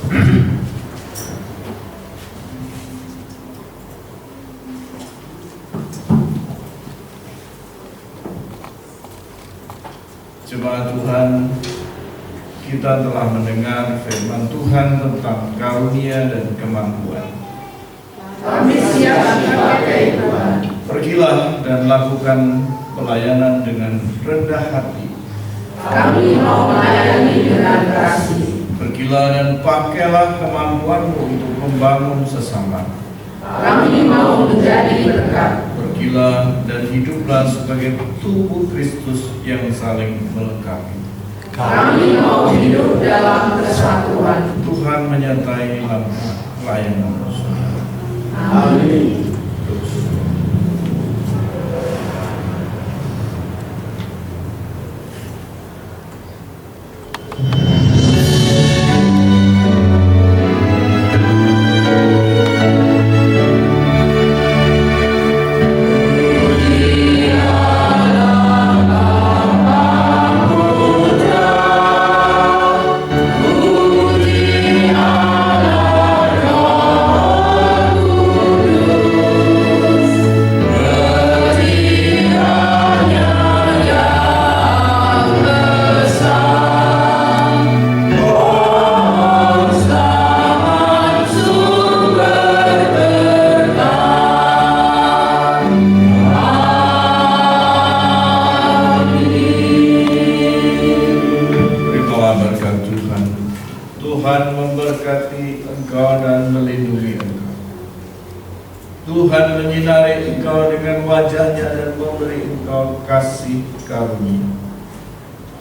Jemaat Tuhan, kita telah mendengar firman Tuhan tentang karunia dan kemampuan. Kami siap dipakai Tuhan. Pergilah dan lakukan pelayanan dengan rendah hati. Kami mau melayani dengan kasih. Pergilah dan pakailah kemampuanmu untuk membangun sesama. Kami mau menjadi berkat. Pergilah dan hiduplah sebagai tubuh Kristus yang saling melengkapi. Kami mau hidup dalam kesatuan. Tuhan menyertai langkah pelayanan saudara. Amin. Tuhan memberkati engkau dan melindungi engkau. Tuhan menyinari engkau dengan wajah-Nya dan memberi engkau kasih karunia.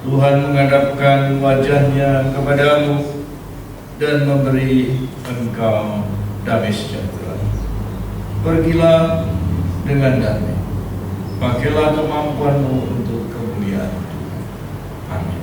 Tuhan menghadapkan wajah-Nya kepadamu dan memberi engkau damai sejahtera. Pergilah dengan damai. Pakailah kemampuanmu untuk kemuliaan Tuhan. Amin.